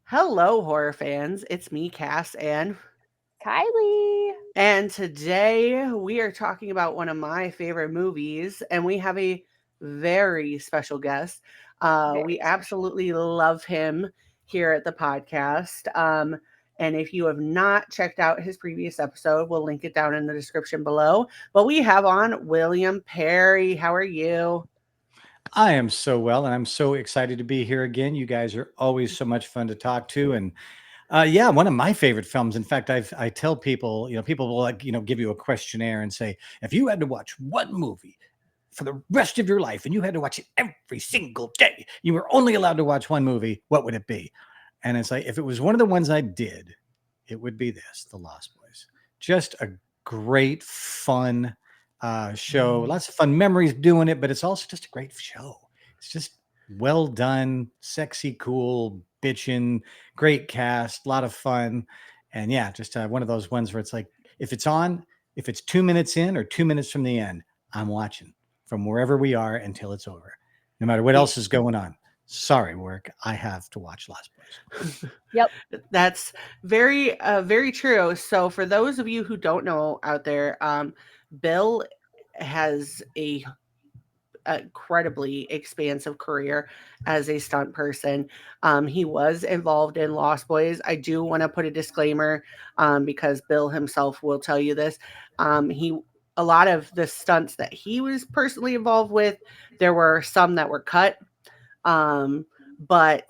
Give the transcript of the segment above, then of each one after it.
Hello, horror fans. It's me, Cass, Kylie. and today we are talking about one of my favorite movies, and we have a very special guest. We Very special. absolutely love him here at the podcast. And if you have not checked out his previous episode, we'll link it down in the description below. But we have on William Perry. How are you? I am so well, and I'm so excited to be here again. You guys are always so much fun to talk to, and yeah, one of my favorite films. In fact, I tell people, people will give you a questionnaire and say, if you had to watch one movie for the rest of your life, and you had to watch it every single day, you were only allowed to watch one movie, what would it be? And it's like, if it was one of the ones I did, it would be this, The Lost Boys. Just a great, fun show. Lots of fun memories doing it, but it's also just a great show. It's just well done, sexy, cool, bitchin', great cast, a lot of fun. And yeah, just one of those ones where it's like, if it's on, if it's 2 minutes in or 2 minutes from the end, I'm watching from wherever we are until it's over, no matter what else is going on. Sorry, work. I have to watch Lost Boys. Yep. That's very true. So, for those of you who don't know out there, Bill has a incredibly expansive career as a stunt person. He was involved in Lost Boys. I do want to put a disclaimer because Bill himself will tell you this. He a lot of the stunts that he was personally involved with, there were some that were cut. But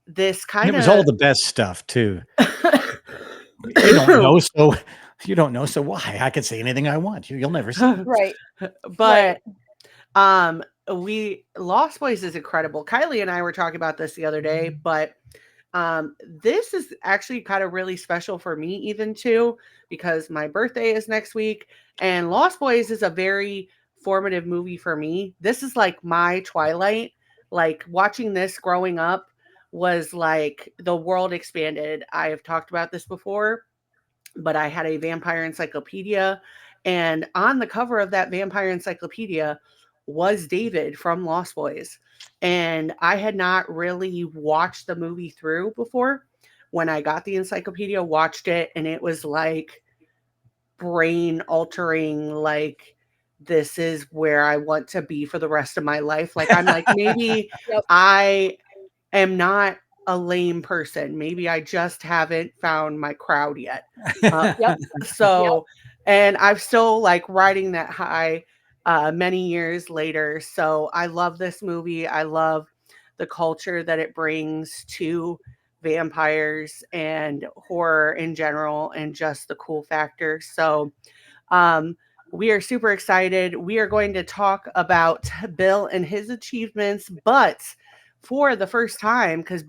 this kind And of it was all the best stuff too. You don't know, so you don't know, so why? I can say anything I want. You'll never see. Right. But we Lost Boys is incredible. Kylie and I were talking about this the other day, but this is actually kind of really special for me even too, because my birthday is next week, and Lost Boys is a very formative movie for me. This is like my Twilight. Like, watching this growing up was like the world expanded. I have talked about this before, but I had a vampire encyclopedia, and on the cover of that vampire encyclopedia was David from Lost Boys. And I had not really watched the movie through before. When I got the encyclopedia, watched it, and it was like brain altering. Like, this is where I want to be for the rest of my life. Like, I'm like, maybe Yep. I am not a lame person. Maybe I just haven't found my crowd yet. Yep. So, and I'm still like riding that high many years later. So I love this movie. I love the culture that it brings to vampires and horror in general, and just the cool factor. So, we are super excited. We are going to talk about Bill and his achievements, but for the first time, because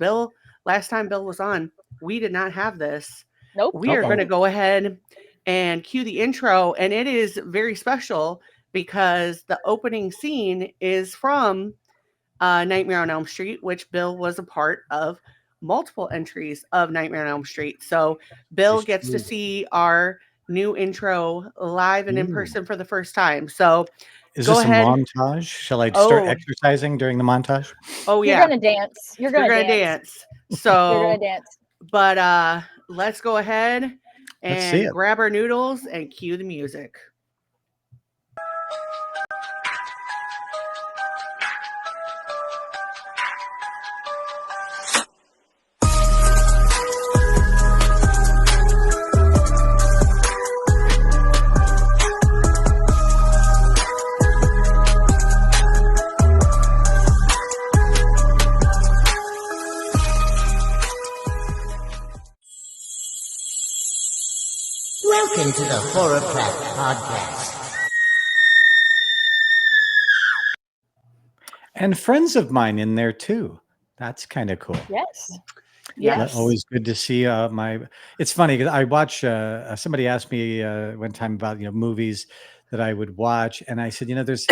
last time Bill was on, we did not have this. Nope. We are going to Uh-oh. go ahead and cue the intro, and it is very special because the opening scene is from Nightmare on Elm Street, which Bill was a part of multiple entries of Nightmare on Elm Street. So Bill It's gets to true. see our new intro live and in Ooh. person for the first time. So Is go this a ahead. montage? Shall I start Oh, exercising during the montage? oh You're yeah, gonna dance. You're you're gonna gonna dance. dance. You're gonna So, dance. but let's go ahead Let's see and it. grab our noodles and cue the music. Welcome to the Horrorcraft Podcast. And friends of mine in there too. That's kind of cool. Yes. Yes. Always good to see it's funny because I watch somebody asked me one time about movies that I would watch, and I said, there's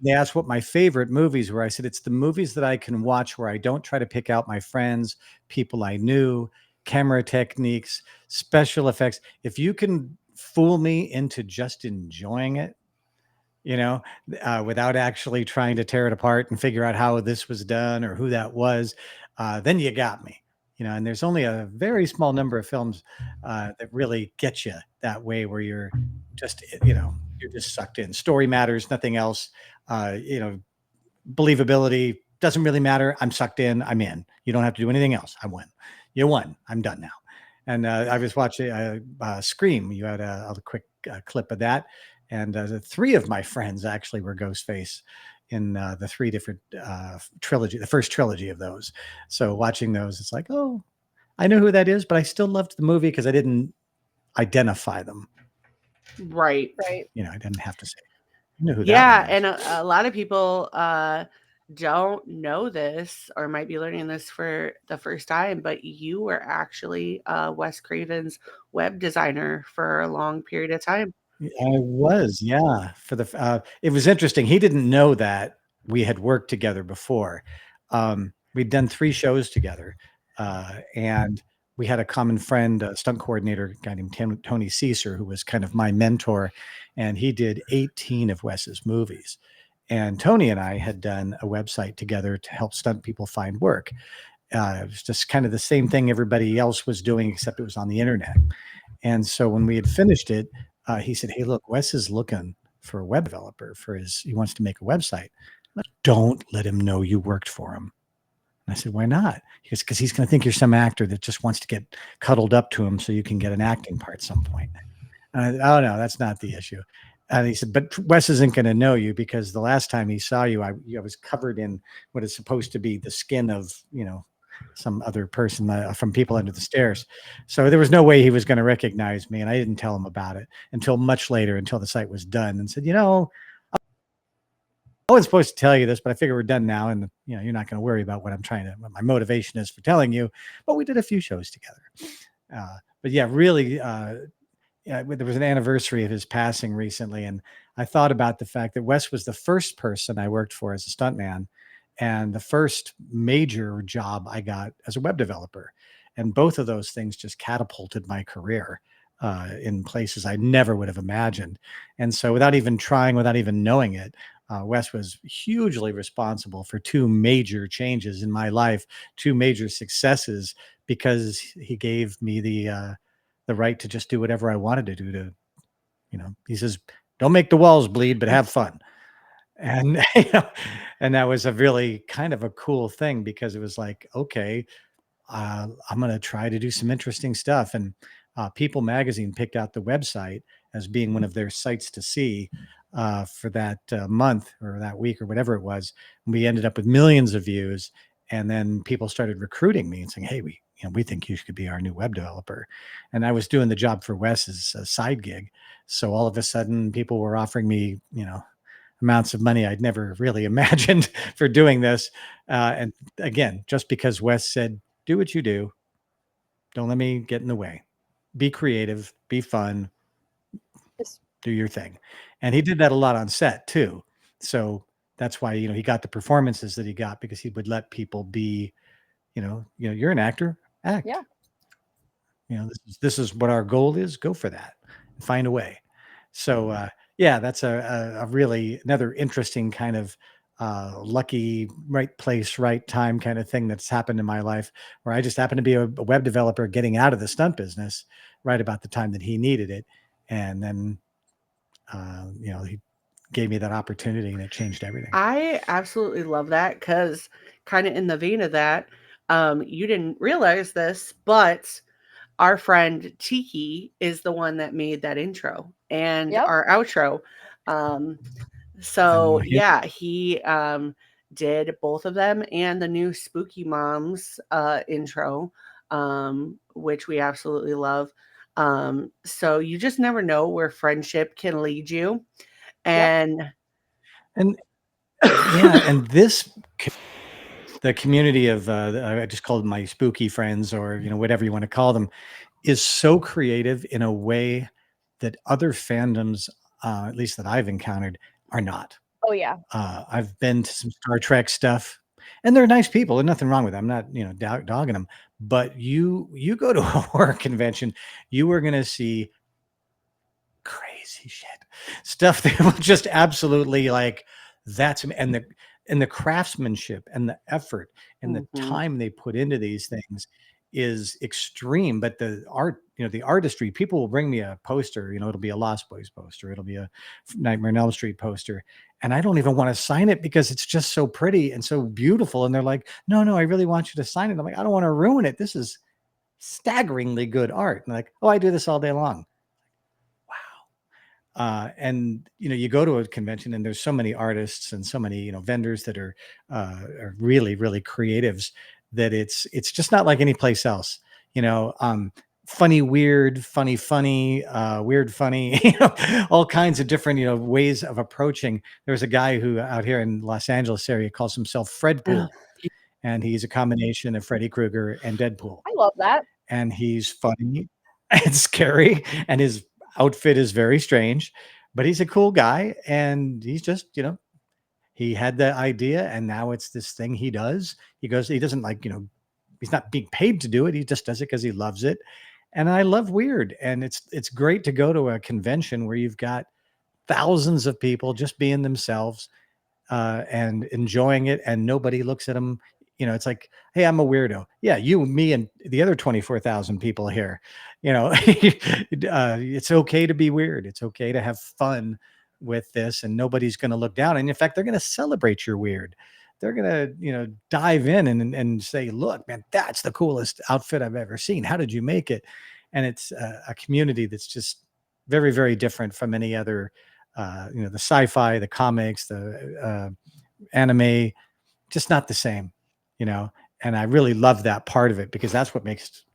they asked what my favorite movies were. I said, it's the movies that I can watch where I don't try to pick out my friends, people I knew, camera techniques, special effects. If you can fool me into just enjoying it, without actually trying to tear it apart and figure out how this was done or who that was, then you got me. and there's only a very small number of films that really get you that way, where you're just, you're just sucked in. Story matters, nothing else. Believability doesn't really matter. I'm sucked in. I'm in. You don't have to do anything else. I win. You won. I'm done now. And I was watching Scream. You had a quick clip of that. And the three of my friends actually were Ghostface in the three different trilogy, the first trilogy of those. So watching those, it's like, oh, I know who that is, but I still loved the movie because I didn't identify them. Right. Right. I didn't have to say, I knew who Yeah, that one and a lot of people don't know this or might be learning this for the first time, but you were actually Wes Craven's web designer for a long period of time. I was, yeah. It was interesting. He didn't know that we had worked together before. We'd done 3 shows together, and we had a common friend, a stunt coordinator, a guy named Tony Caesar, who was kind of my mentor, and he did 18 of Wes's movies. And Tony and I had done a website together to help stunt people find work. It was just kind of the same thing everybody else was doing, except it was on the internet. And so when we had finished it, he said, "Hey, look, Wes is looking for a web developer he wants to make a website. Don't let him know you worked for him." And I said, "Why not?" He goes, "Because he's going to think you're some actor that just wants to get cuddled up to him so you can get an acting part at some point." And I said, "Oh, no, that's not the issue." And he said, "But Wes isn't going to know you because the last time he saw you, I was covered in what is supposed to be the skin of, some other person from People Under the Stairs. So there was no way he was going to recognize me. And I didn't tell him about it until much later, until the site was done, and said, I wasn't supposed to tell you this, but I figure we're done now. And, you're not going to worry about what my motivation is for telling you, but we did a few shows together. But yeah, really, there was an anniversary of his passing recently. And I thought about the fact that Wes was the first person I worked for as a stuntman, and the first major job I got as a web developer. And both of those things just catapulted my career in places I never would have imagined. And so without even trying, without even knowing it, Wes was hugely responsible for 2 major changes in my life, 2 major successes, because he gave me the right to just do whatever I wanted to do he says, "Don't make the walls bleed, but have fun." And, and that was a really kind of a cool thing, because it was like, okay, I'm going to try to do some interesting stuff. And People Magazine picked out the website as being one of their sites to see for that month or that week or whatever it was. And we ended up with millions of views. And then people started recruiting me and saying, "Hey, we think you could be our new web developer." And I was doing the job for Wes as a side gig. So all of a sudden people were offering me, amounts of money I'd never really imagined for doing this. And again, just because Wes said, "Do what you do. Don't let me get in the way. Be creative, be fun, do your thing." And he did that a lot on set too. So that's why, he got the performances that he got, because he would let people be, you're an actor, act. Yeah. This is what our goal is. Go for that. Find a way. So, yeah, that's a really another interesting kind of lucky, right place, right time kind of thing that's happened in my life, where I just happened to be a web developer getting out of the stunt business right about the time that he needed it. And then, he gave me that opportunity, and it changed everything. I absolutely love that, because kind of in the vein of that, you didn't realize this, but our friend Tiki is the one that made that intro and our outro. So yeah, he did both of them and the new Spooky Moms intro, which we absolutely love. So you just never know where friendship can lead you. And yeah, and the community of I just called my spooky friends, or whatever you want to call them, is so creative in a way that other fandoms, at least that I've encountered, are not. Oh yeah. I've been to some Star Trek stuff, and they're nice people. There's nothing wrong with them. I'm not dogging them. But you go to a horror convention, you are going to see crazy shit, stuff that will just absolutely like and the craftsmanship and the effort and the time they put into these things is extreme, but the art, the artistry, people will bring me a poster, it'll be a Lost Boys poster, it'll be a Nightmare on Elm Street poster, and I don't even want to sign it because it's just so pretty and so beautiful. And they're like, no, I really want you to sign it. I'm like, I don't want to ruin it. This is staggeringly good art. And like, oh, I do this all day long. Wow. And you go to a convention and there's so many artists and so many vendors that are really, really creatives, that it's just not like any place else. Funny, weird, funny, weird, funny, all kinds of different ways of approaching. There's a guy who out here in Los Angeles area calls himself Fredpool, and he's a combination of Freddy Krueger and Deadpool. I love that. And he's funny and scary, and his outfit is very strange, but he's a cool guy, and he's just he had the idea, and now it's this thing he does. He doesn't like he's not being paid to do it. He just does it because he loves it. And I love weird, and it's great to go to a convention where you've got thousands of people just being themselves and enjoying it, and nobody looks at them. It's like, hey, I'm a weirdo. Yeah, you, me, and the other 24,000 people here. It's okay to be weird. It's okay to have fun with this, and nobody's going to look down. And in fact, they're going to celebrate your weird. They're going to dive in and say, look, man, that's the coolest outfit I've ever seen. How did you make it? And it's a community that's just very, very different from any other, the sci-fi, the comics, the anime, just not the same. And I really love that part of it, because that's what makes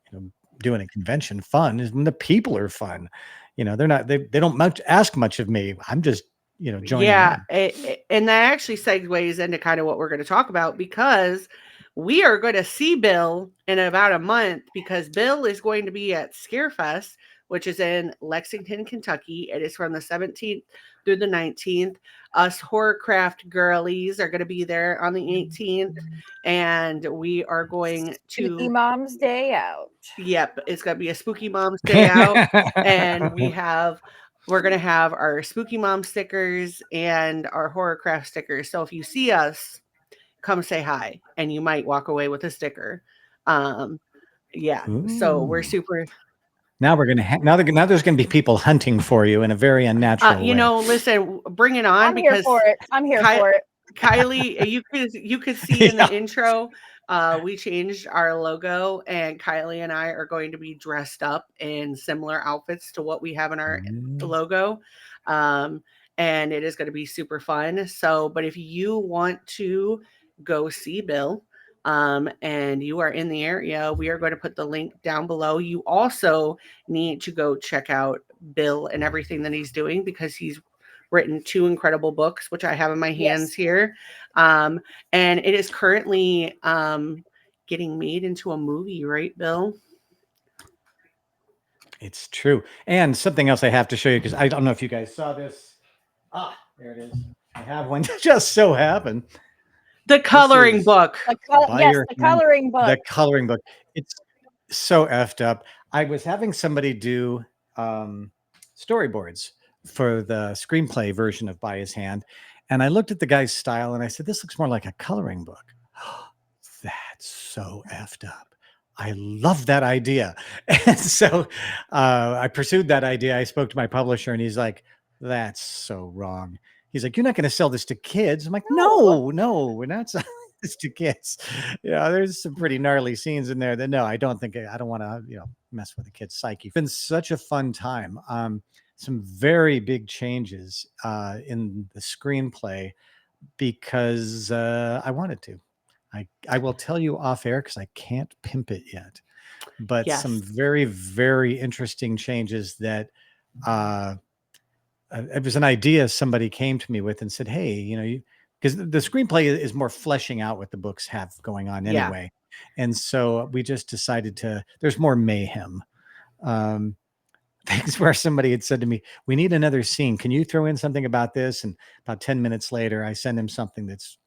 doing a convention fun, is when the people are fun. They don't ask much of me. I'm just joining. Yeah, and that actually segues into kind of what we're going to talk about, because we are going to see Bill in about a month, because Bill is going to be at Scarefest, which is in Lexington, Kentucky. It is from the 17th through the 19th. Us Horrorcraft girlies are going to be there on the 18th, and we are going to Spooky Mom's Day Out. Yep, it's going to be a Spooky Mom's Day Out, and we're going to have our Spooky Mom stickers and our Horrorcraft stickers. So if you see us, come say hi, and you might walk away with a sticker. Yeah. Ooh. So we're super. Now we're going to now there's going to be people hunting for you in a very unnatural way. Listen, bring it on. I'm here for it. Kylie, you could see in the intro, we changed our logo, and Kylie and I are going to be dressed up in similar outfits to what we have in our logo. And it is going to be super fun. So, but if you want to go see Bill, and you are in the area, we are going to put the link down below. You also need to go check out Bill and everything that he's doing, because he's written 2 incredible books, which I have in my hands here. And it is currently getting made into a movie, right, Bill? It's true. And something else I have to show you, because I don't know if you guys saw this. There it is. I have one that just so happened. The coloring book. The coloring book. The coloring book. It's so effed up. I was having somebody do storyboards for the screenplay version of By His Hand, and I looked at the guy's style and I said, this looks more like a coloring book. That's so effed up. I love that idea. And so I pursued that idea. I spoke to my publisher, and he's like, that's so wrong. He's like, you're not going to sell this to kids. I'm like, no, we're not selling this to kids. There's some pretty gnarly scenes in there that I don't want to, mess with the kid's psyche. It's been such a fun time. Some very big changes in the screenplay, because I wanted to. I will tell you off air, because I can't pimp it yet. But some very, very interesting changes that it was an idea somebody came to me with and said, hey, because the screenplay is more fleshing out what the books have going on anyway. Yeah. And so we just decided there's more mayhem. Things where somebody had said to me, we need another scene. Can you throw in something about this? And about 10 minutes later, I send him something that's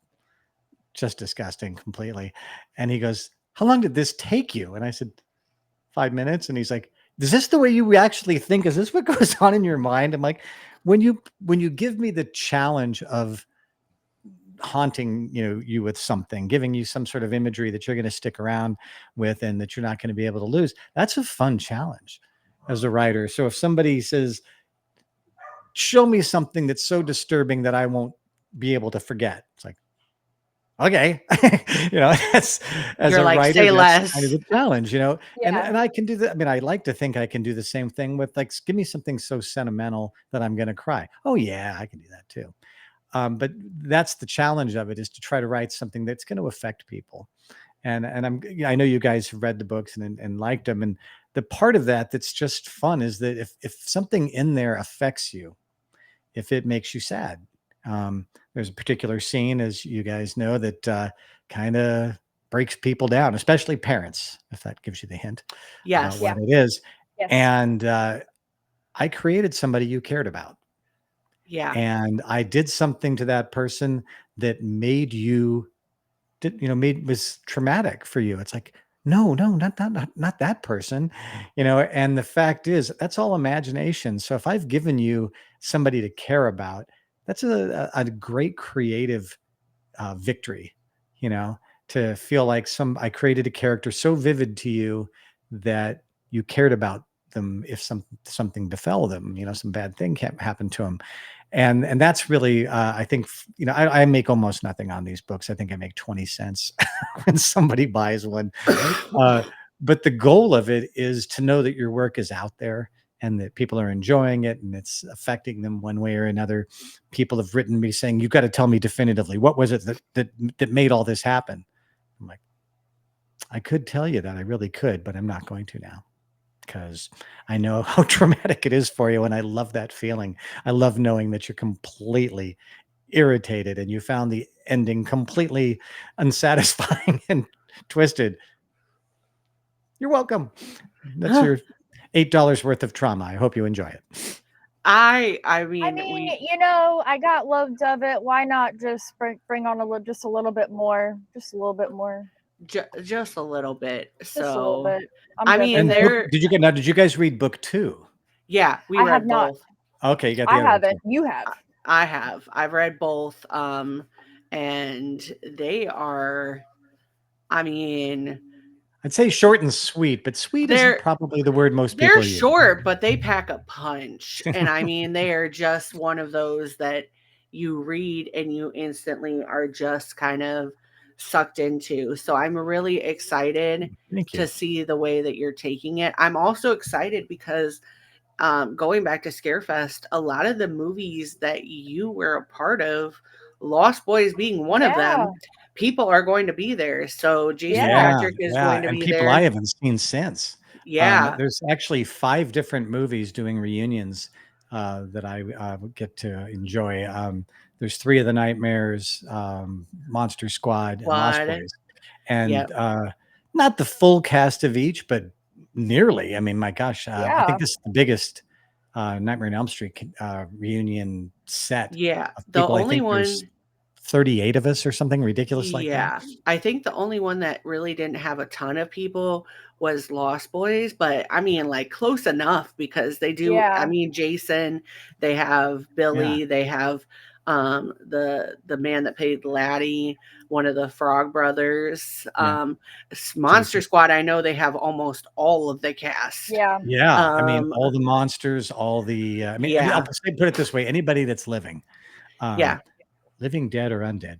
just disgusting completely. And he goes, how long did this take you? And I said, 5 minutes. And he's like, is this the way you actually think? Is this what goes on in your mind? I'm like, when you give me the challenge of haunting, you with something, giving you some sort of imagery that you're going to stick around with and that you're not going to be able to lose. That's a fun challenge as a writer. So if somebody says, show me something that's so disturbing that I won't be able to forget, it's like, okay, that's, as You're a like, writer, say that's less. kind of a challenge, Yeah. and I can do that. I mean, I like to think I can do the same thing with, like, give me something so sentimental that I'm going to cry. Oh yeah, I can do that too. But that's the challenge of it, is to try to write something that's going to affect people. And I know you guys have read the books and liked them. And the part of that that's just fun is that if something in there affects you, if it makes you sad, there's a particular scene, as you guys know, that kind of breaks people down, especially parents, if that gives you the hint Yes. about what it is. Yes. And I created somebody you cared about. Yeah. And I did something to that person that made was traumatic for you. It's like, no, not that person, and the fact is that's all imagination. So if I've given you somebody to care about, that's a great creative victory, to feel like I created a character so vivid to you that you cared about them if something befell them, some bad thing happened to them. And that's really, I think, I make almost nothing on these books. I think I make 20 cents when somebody buys one. But the goal of it is to know that your work is out there and that people are enjoying it and it's affecting them one way or another. People have written me saying, you've got to tell me definitively, what was it that made all this happen? I'm like, I could tell you that, I really could, but I'm not going to now, because I know how traumatic it is for you. And I love that feeling. I love knowing that you're completely irritated and you found the ending completely unsatisfying and twisted. You're welcome. That's your $8 worth of trauma. I hope you enjoy it. I I mean, I got loads of it. Why not just bring on just a little bit more? Just a little bit more. Just a little bit. Just a little So bit. Did you guys read book 2? Yeah, we read both. Okay, you got the I other one haven't. too. You have. I have. I've read both. And they are, I mean, I'd say short and sweet, but sweet isn't probably the word most people use. They're short, but they pack a punch. And I mean, they are just one of those that you read and you instantly are just kind of sucked into. So I'm really excited to see the way that you're taking it. I'm also excited because going back to Scarefest, a lot of the movies that you were a part of, Lost Boys being one of them, people are going to be there. So Jason Patrick is going to be there. People I haven't seen since. Yeah. There's actually 5 different movies doing reunions that I get to enjoy. There's 3 of the Nightmares, Monster Squad, and Lost Boys. And not the full cast of each, but nearly. I mean, my gosh, I think this is the biggest Nightmare on Elm Street reunion set. Yeah. The only one, 38 of us or something ridiculous like that. Yeah. I think the only one that really didn't have a ton of people was Lost Boys, but I mean, like, close enough, because they do. I mean, Jason, they have Billy, they have the man that played Laddie, one of the Frog Brothers. Monster Squad, I know they have almost all of the cast. Yeah. I mean, all the monsters, all the I'll put it this way, anybody that's living. Living, dead, or undead.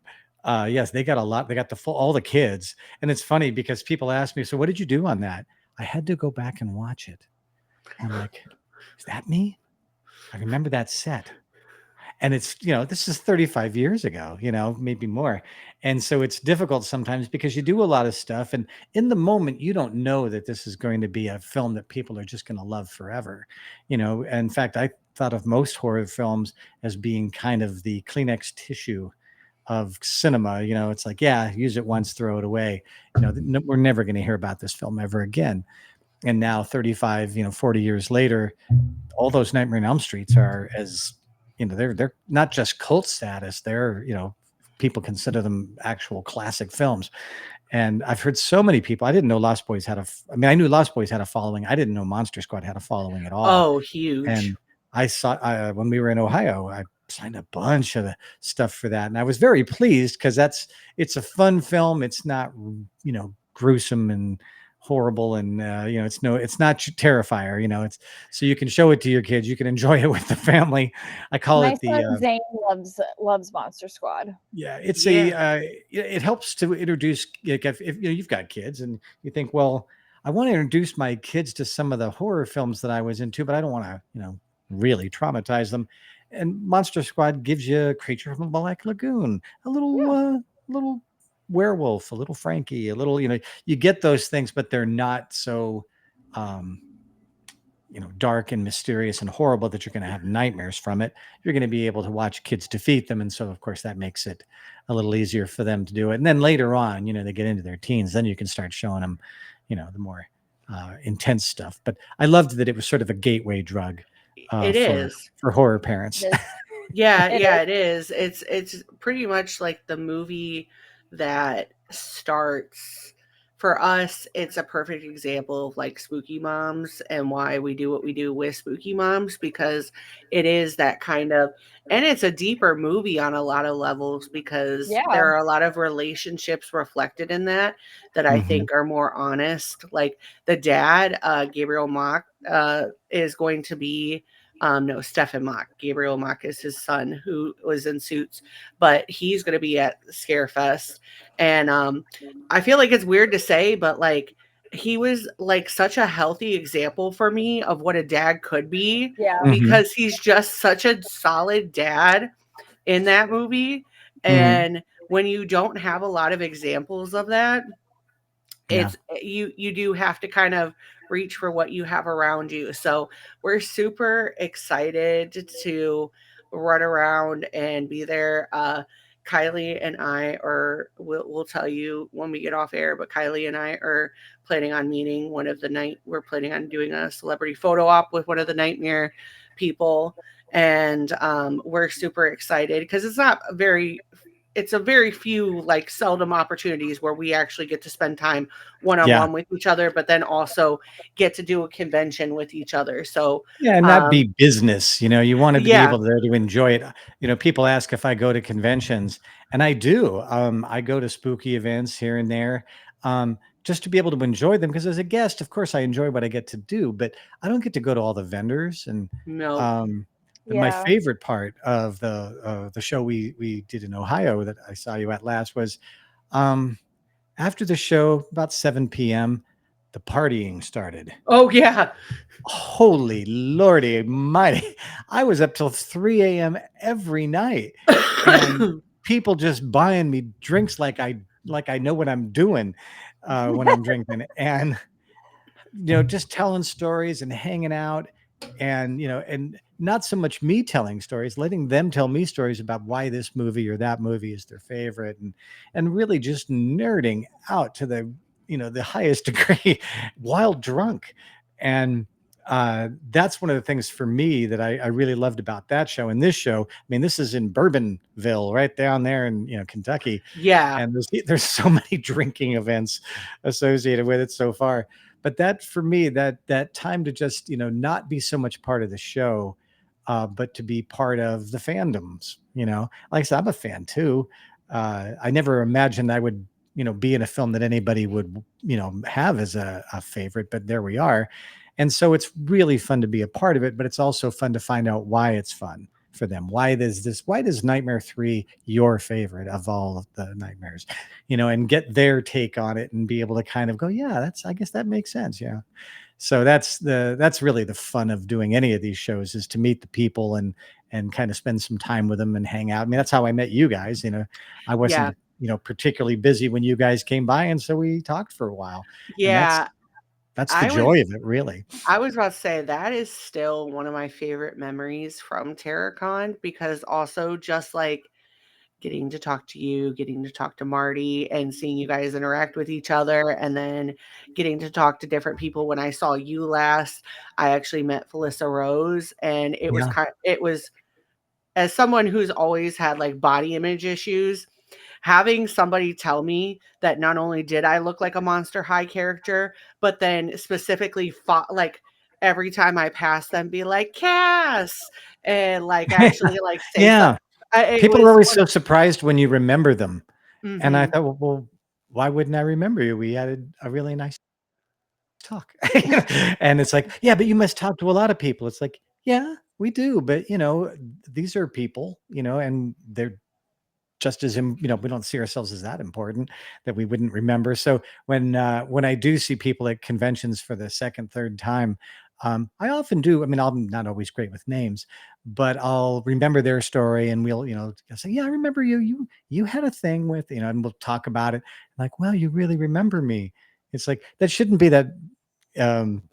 Yes, they got a lot. They got all the kids. And it's funny because people ask me, so what did you do on that? I had to go back and watch it. I'm like, is that me? I remember that set. And it's, this is 35 years ago, maybe more. And so it's difficult sometimes because you do a lot of stuff. And in the moment, you don't know that this is going to be a film that people are just going to love forever. In fact, I thought of most horror films as being kind of the Kleenex tissue of cinema. It's like, use it once, throw it away. We're never going to hear about this film ever again. And now 35, 40 years later, all those Nightmare on Elm Streets are as, they're not just cult status. They're, people consider them actual classic films. And I've heard so many people, I didn't know Lost Boys had I knew Lost Boys had a following. I didn't know Monster Squad had a following at all. Oh, huge. And I saw, when we were in Ohio, signed a bunch of the stuff for that. And I was very pleased because it's a fun film. It's not, gruesome and horrible. And, it's not Terrifier, it's, so you can show it to your kids. You can enjoy it with the family. I call My it son Zane loves Monster Squad. it's Yeah. it helps to introduce, if you've got kids and you think, well, I want to introduce my kids to some of the horror films that I was into, but I don't want to, really traumatize them. And Monster Squad gives you a creature from the Black Lagoon, a little werewolf, a little Frankie, a little, you get those things, but they're not so, dark and mysterious and horrible that you're going to have nightmares from it. You're going to be able to watch kids defeat them. And so, of course, that makes it a little easier for them to do it. And then later on, they get into their teens, then you can start showing them, the more intense stuff. But I loved that it was sort of a gateway drug It is. for horror parents. Yeah, It it is. It's pretty much like the movie that starts for us. It's a perfect example of like Spooky Moms and why we do what we do with Spooky Moms, because it is that kind of, and it's a deeper movie on a lot of levels, because Yeah. there are a lot of relationships reflected in that I Mhm. think are more honest. Like the dad, Gabriel Mock, is going to be no, Stefan Mock. Gabriel Mock is his son who was in Suits, but he's going to be at Scarefest. And I feel like it's weird to say, but like he was like such a healthy example for me of what a dad could be, Yeah. Mhm. because he's just such a solid dad in that movie. And when you don't have a lot of examples of that, it's you do have to kind of reach for what you have around you. So we're super excited to run around and be there. Kylie and I are, we'll tell you when we get off air, but Kylie and I are planning on meeting one of the night. We're planning on doing a celebrity photo op with one of the Nightmare people. And we're super excited because it's a very few, like seldom opportunities where we actually get to spend time one-on-one with each other, but then also get to do a convention with each other. So and not be business, you want to be able to enjoy it. People ask if I go to conventions, and I do. I go to spooky events here and there, just to be able to enjoy them, because as a guest, of course, I enjoy what I get to do, but I don't get to go to all the vendors. And no. my favorite part of the show we did in Ohio that I saw you at last was, after the show, about 7 p.m., the partying started. Oh yeah. Holy lordy mighty. I was up till 3 a.m. every night, and people just buying me drinks like I know what I'm doing when I'm drinking, and just telling stories and hanging out, and and not so much me telling stories, letting them tell me stories about why this movie or that movie is their favorite, and really just nerding out to the the highest degree, wild drunk. And that's one of the things for me that I really loved about that show. And this show, I mean, this is in Bourbonville, right down there in Kentucky. Yeah. And there's so many drinking events associated with it so far. But that, for me, that time to just not be so much part of the show, but to be part of the fandoms. Like I said, I'm a fan too. I never imagined I would be in a film that anybody would have as a favorite, but there we are. And so it's really fun to be a part of it, but it's also fun to find out why it's fun for them. Why does Nightmare 3 your favorite of all of the nightmares, and get their take on it and be able to kind of go, yeah, I guess that makes sense. Yeah. So that's really the fun of doing any of these shows, is to meet the people and kind of spend some time with them and hang out. I mean, that's how I met you guys. I wasn't, particularly busy when you guys came by. And so we talked for a while. Yeah. And that's the joy of it, really. I was about to say that is still one of my favorite memories from TerraCon, because also just like getting to talk to you, getting to talk to Marty, and seeing you guys interact with each other, and then getting to talk to different people. When I saw you last, I actually met Felissa Rose, and it was as someone who's always had like body image issues, having somebody tell me that not only did I look like a Monster High character, but then specifically every time I pass them, be like, Cass, and like actually like say Yeah. something. It People are was always so surprised when you remember them. And I Mhm. thought, well, why wouldn't I remember you? We had a really nice talk. And it's like, yeah, but you must talk to a lot of people. It's like, yeah, we do. But, these are people, and they're just as, we don't see ourselves as that important that we wouldn't remember. So when I do see people at conventions for the second, third time, I often do. I mean, I'm not always great with names, but I'll remember their story, and we'll, I'll say, yeah, I remember you. You had a thing with, and we'll talk about it. Like, well, you really remember me. It's like that shouldn't be that um,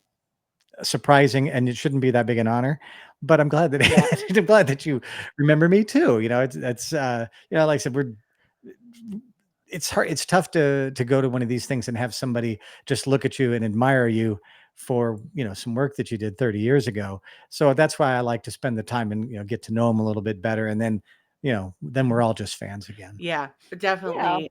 surprising, and it shouldn't be that big an honor. But I'm glad that Yeah. I'm glad that you remember me too. It's like I said, it's hard. It's tough to go to one of these things and have somebody just look at you and admire you for some work that you did 30 years ago. So that's why I like to spend the time and get to know them a little bit better, and then then we're all just fans again. Yeah, Yeah. definitely.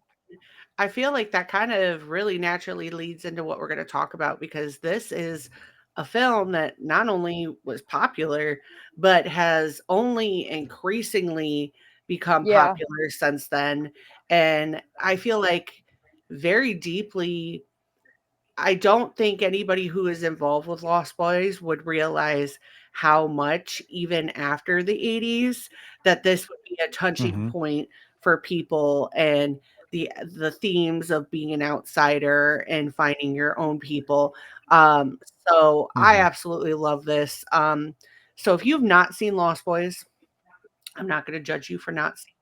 I feel like that kind of really naturally leads into what we're going to talk about, because this is a film that not only was popular, but has only increasingly become Yeah. popular since then. And I feel like very deeply, I don't think anybody who is involved with Lost Boys would realize how much, even after the 80s, that this would be a touching Hmm. point for people, and the themes of being an outsider and finding your own people. So I Hmm. absolutely love this. So if you've not seen Lost Boys, I'm not going to judge you for not seeing.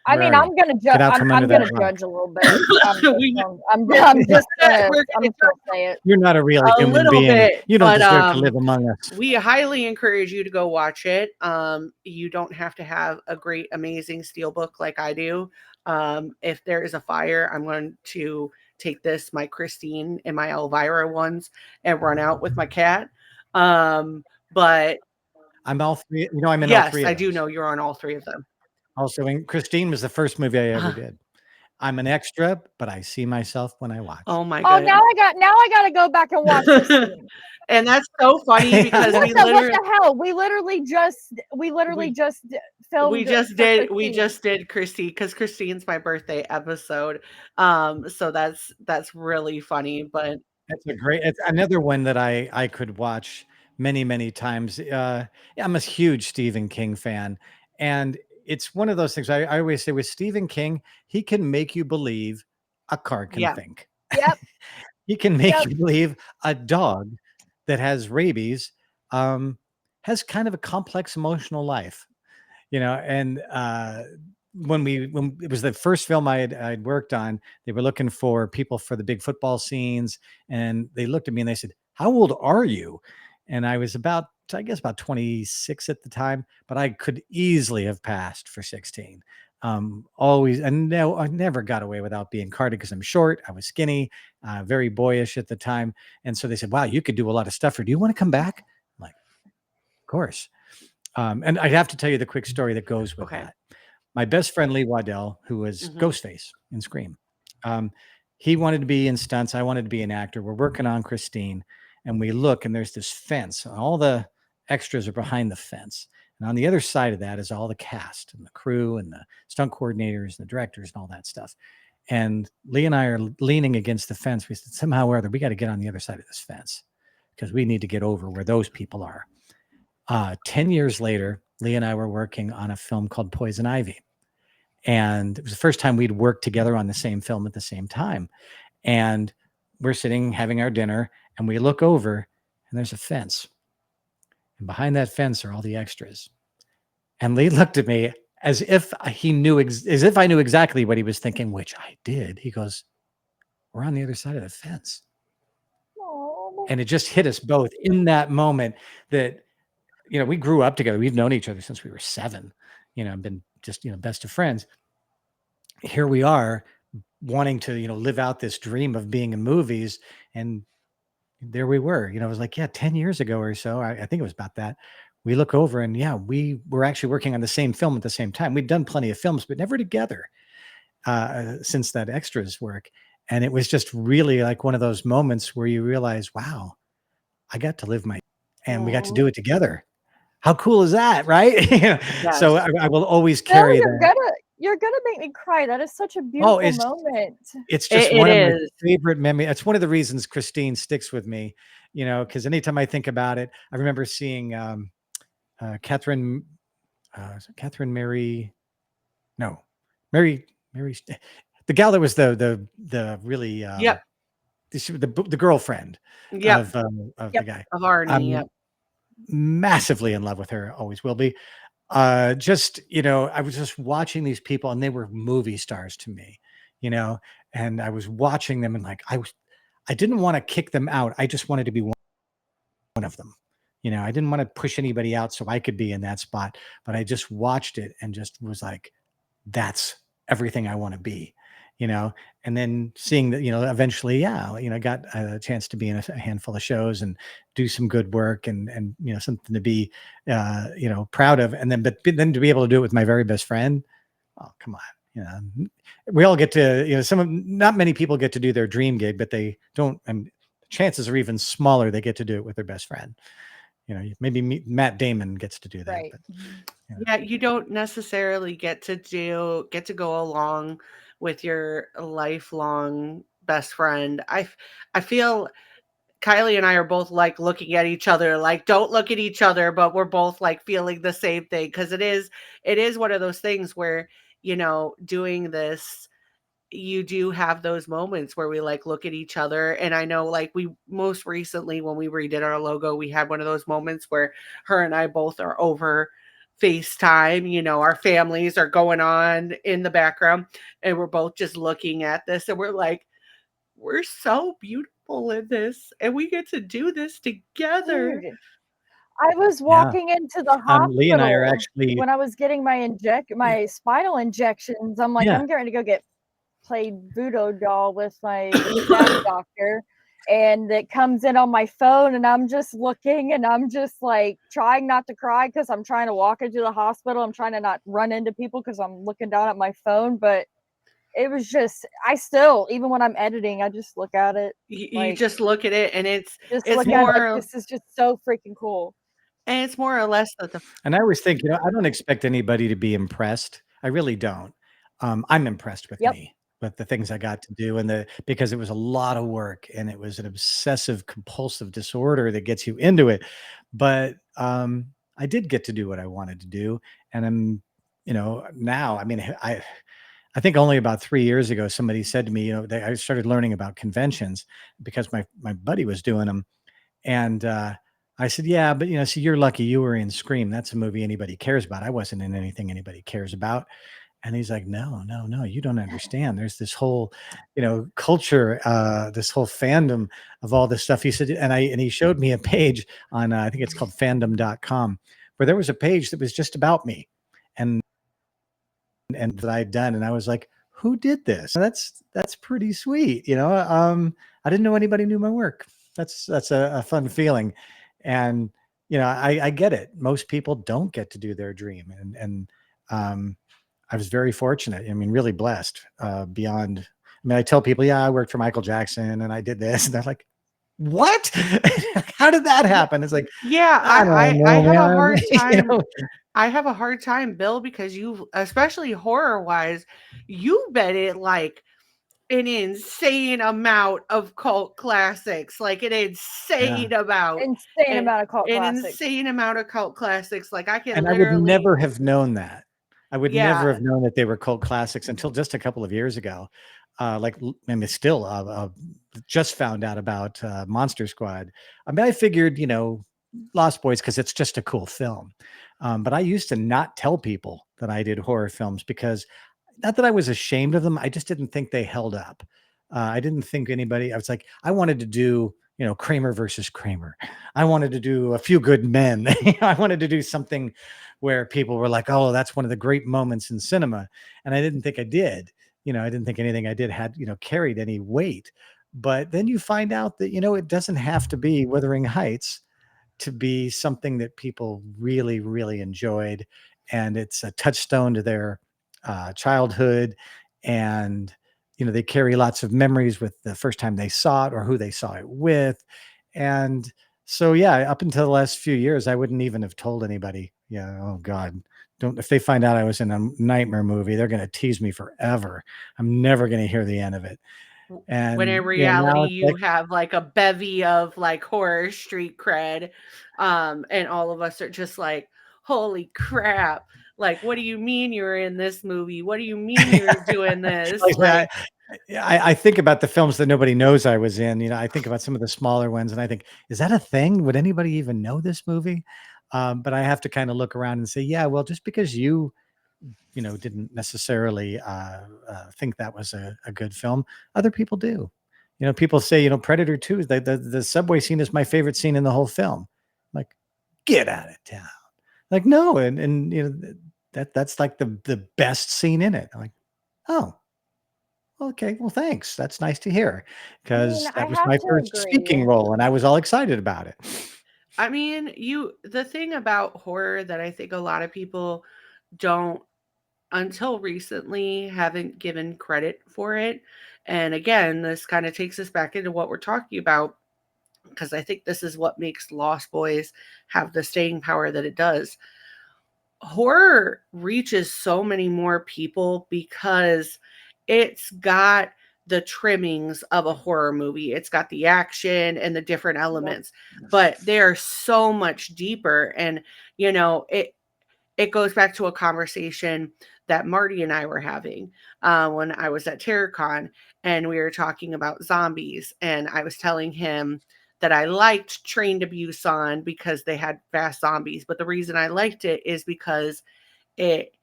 I Where mean, are I'm you? gonna judge. Get out from under I'm that gonna rock. judge a little bit. We- I'm we're just gonna gonna say it. You're not a real a human little being. bit, You don't but deserve to live among us. we highly encourage you to go watch it. You don't have to have a great, amazing steelbook like I do. If there is a fire, I'm going to take this, my Christine and my Elvira ones, and run out with my cat. But I'm all three. I'm in all yes, three I of do those. know you're on all three of them. Also, Christine was the first movie I ever Uh, did. I'm an extra, but I see myself when I watch. Oh my Oh, goodness. now I gotta go back and watch this scene. And that's so funny because What we the literally hell? We literally just filmed. we just for did Christine. Christine, because Christine's my birthday episode. So that's really funny. But It's another one that I could watch many, many times. I'm a huge Stephen King fan. And it's one of those things I always say with Stephen King, he can make you believe a car can yeah, think. Yep. He can make Yep. you believe a dog that has rabies has kind of a complex emotional life, and when it was the first film I'd worked on, they were looking for people for the big football scenes, and they looked at me and they said, how old are you? And I was I guess about 26 at the time, but I could easily have passed for 16. Always, and no, I never got away without being carded because I'm short, I was skinny, very boyish at the time. And so they said, wow, you could do a lot of stuff, or do you want to come back? I'm like, of course. And I have to tell you the quick story that goes with okay. that. My best friend Lee Waddell, who was Mhm. Ghostface in Scream, he wanted to be in stunts. I wanted to be an actor. We're working on Christine, and we look, and there's this fence. All the extras are behind the fence, and on the other side of that is all the cast and the crew and the stunt coordinators and the directors and all that stuff. And Lee and I are leaning against the fence. We said, somehow or other, we got to get on the other side of this fence because we need to get over where those people are. 10 years later, Lee and I were working on a film called Poison Ivy. And it was the first time we'd worked together on the same film at the same time. And we're sitting having our dinner, and we look over, and there's a fence. And behind that fence are all the extras. And Lee looked at me as if he knew, as if I knew exactly what he was thinking, which I did. He goes, we're on the other side of the fence. Aw. And it just hit us both in that moment that, we grew up together. We've known each other since we were 7, been just, best of friends. Here we are wanting to, live out this dream of being in movies. And there we were, it was like, 10 years ago or so. I think it was about that. We look over and we were actually working on the same film at the same time. We'd done plenty of films, but never together since that extras work. And it was just really like one of those moments where you realize, wow, I got to live my, and we got to Aw. do it together. How cool is that, right? So Yes. I will always Bill, carry you're that. gonna make me cry. That is such a Oh, beautiful moment. it's just It one of my is. favorite memories. It's one of the reasons Christine sticks with me, because anytime I think about it, I remember seeing Catherine, is it Catherine Mary, no, Mary, the gal that was the really Yep. the girlfriend Yep. of the Yep. guy. Of Arnie. I'm Yep. massively in love with her, always will be. Just, I was just watching these people and they were movie stars to me, and I was watching them and like I didn't want to kick them out. I just wanted to be one of them. I didn't want to push anybody out so I could be in that spot, but I just watched it and just was like, that's everything I want to be, and then seeing that, eventually, yeah, I got a chance to be in a handful of shows and do some good work and, something to be, proud of. And but then to be able to do it with my very best friend. Oh, come on. We all get to, not many people get to do their dream gig, but they don't, and chances are even smaller. They get to do it with their best friend. Maybe Matt Damon gets to do that. Right. But, Yeah, you don't necessarily get to go along with your lifelong best friend. I feel Kylie and I are both like looking at each other, like don't look at each other, but we're both like feeling the same thing because it is one of those things where, doing this, you do have those moments where we like look at each other. And I know like we most recently when we redid our logo, we had one of those moments where her and I both are over FaceTime, our families are going on in the background and we're both just looking at this and we're like, we're so beautiful in this and we get to do this together. Dude, I was yeah. walking into the Lee and I are hospital actually, when I was getting my spinal injections. I'm like, yeah. I'm getting to go get played voodoo doll with my staff doctor, and it comes in on my phone, and I'm just looking, and I'm just like trying not to cry because I'm trying to walk into the hospital. I'm trying to not run into people because I'm looking down at my phone, but it was just, I still, even when I'm editing, I just look at it, You like, just look at it and it's look at it like, more this is just so freaking cool. and it's more or less that the And I always think, I don't expect anybody to be impressed. I really don't. I'm impressed with Yep. me, with the things I got to do, and because it was a lot of work and it was an obsessive compulsive disorder that gets you into it. But I did get to do what I wanted to do, and I'm, now. I mean, I think only about 3 years ago, somebody said to me, I started learning about conventions because my buddy was doing them, and I said, yeah, but see, you're lucky you were in Scream. That's a movie anybody cares about. I wasn't in anything anybody cares about. And he's like, no, you don't understand. There's this whole, culture, this whole fandom of all this stuff. He said, and he showed me a page on, I think it's called fandom.com, where there was a page that was just about me and that I'd done. And I was like, who did this? That's pretty sweet. I didn't know anybody knew my work. That's a fun feeling. And, I get it. Most people don't get to do their dream. And I was very fortunate. I mean, really blessed, beyond, I tell people, yeah, I worked for Michael Jackson and I did this. And they're like, what? How did that happen? It's like, yeah, I don't know, I have a man. hard time. know? I have a hard time, Bill, because you, especially horror wise, you've been in like an insane amount of cult classics, like an insane amount, Insane an, amount of cult an classics. insane amount of cult classics. Like I can And I would literally, never have known that. I would never yeah, have known that they were cult classics until just a couple of years ago. Still just found out about Monster Squad. I mean, I figured, Lost Boys, because it's just a cool film. But I used to not tell people that I did horror films because, not that I was ashamed of them, I just didn't think they held up. I didn't think anybody, I was like, I wanted to do, Kramer versus Kramer. I wanted to do A Few Good Men. I wanted to do something where people were like, oh, that's one of the great moments in cinema. And I didn't think I did. I didn't think anything I did had, carried any weight. But then you find out that, it doesn't have to be Wuthering Heights to be something that people really, really enjoyed. And it's a touchstone to their childhood. And, they carry lots of memories with the first time they saw it or who they saw it with. And So yeah, up until the last few years, I wouldn't even have told anybody. Yeah, oh God, don't if they find out I was in a nightmare movie, they're gonna tease me forever. I'm never gonna hear the end of it. When in And reality now it's you have like a bevy of like horror street cred, and all of us are just like, holy crap, like what do you mean you were in this movie, what do you mean you're doing this, like, like I think about the films that nobody knows I was in. I think about some of the smaller ones, and I think, is that a thing? Would anybody even know this movie? But I have to kind of look around and say, yeah, well, just because you didn't necessarily think that was a good film, other people do. People say, Predator 2, the subway scene is my favorite scene in the whole film. Like, get out of town. Like, no, and that's like the best scene in it. I'm like, oh, okay, well, thanks. That's nice to hear, I mean, because I that was have my to first speaking agree. role, and I was all excited about it. I mean, the thing about horror that I think a lot of people don't, until recently, haven't given credit for it. And again, this kind of takes us back into what we're talking about, because I think this is what makes Lost Boys have the staying power that it does. Horror reaches so many more people because it's got the trimmings of a horror movie. It's got the action and the different elements, but they're so much deeper. And it goes back to a conversation that Marty and I were having when I was at TerrorCon, and we were talking about zombies. And I was telling him that I liked Train to Busan because they had fast zombies. But the reason I liked it is because it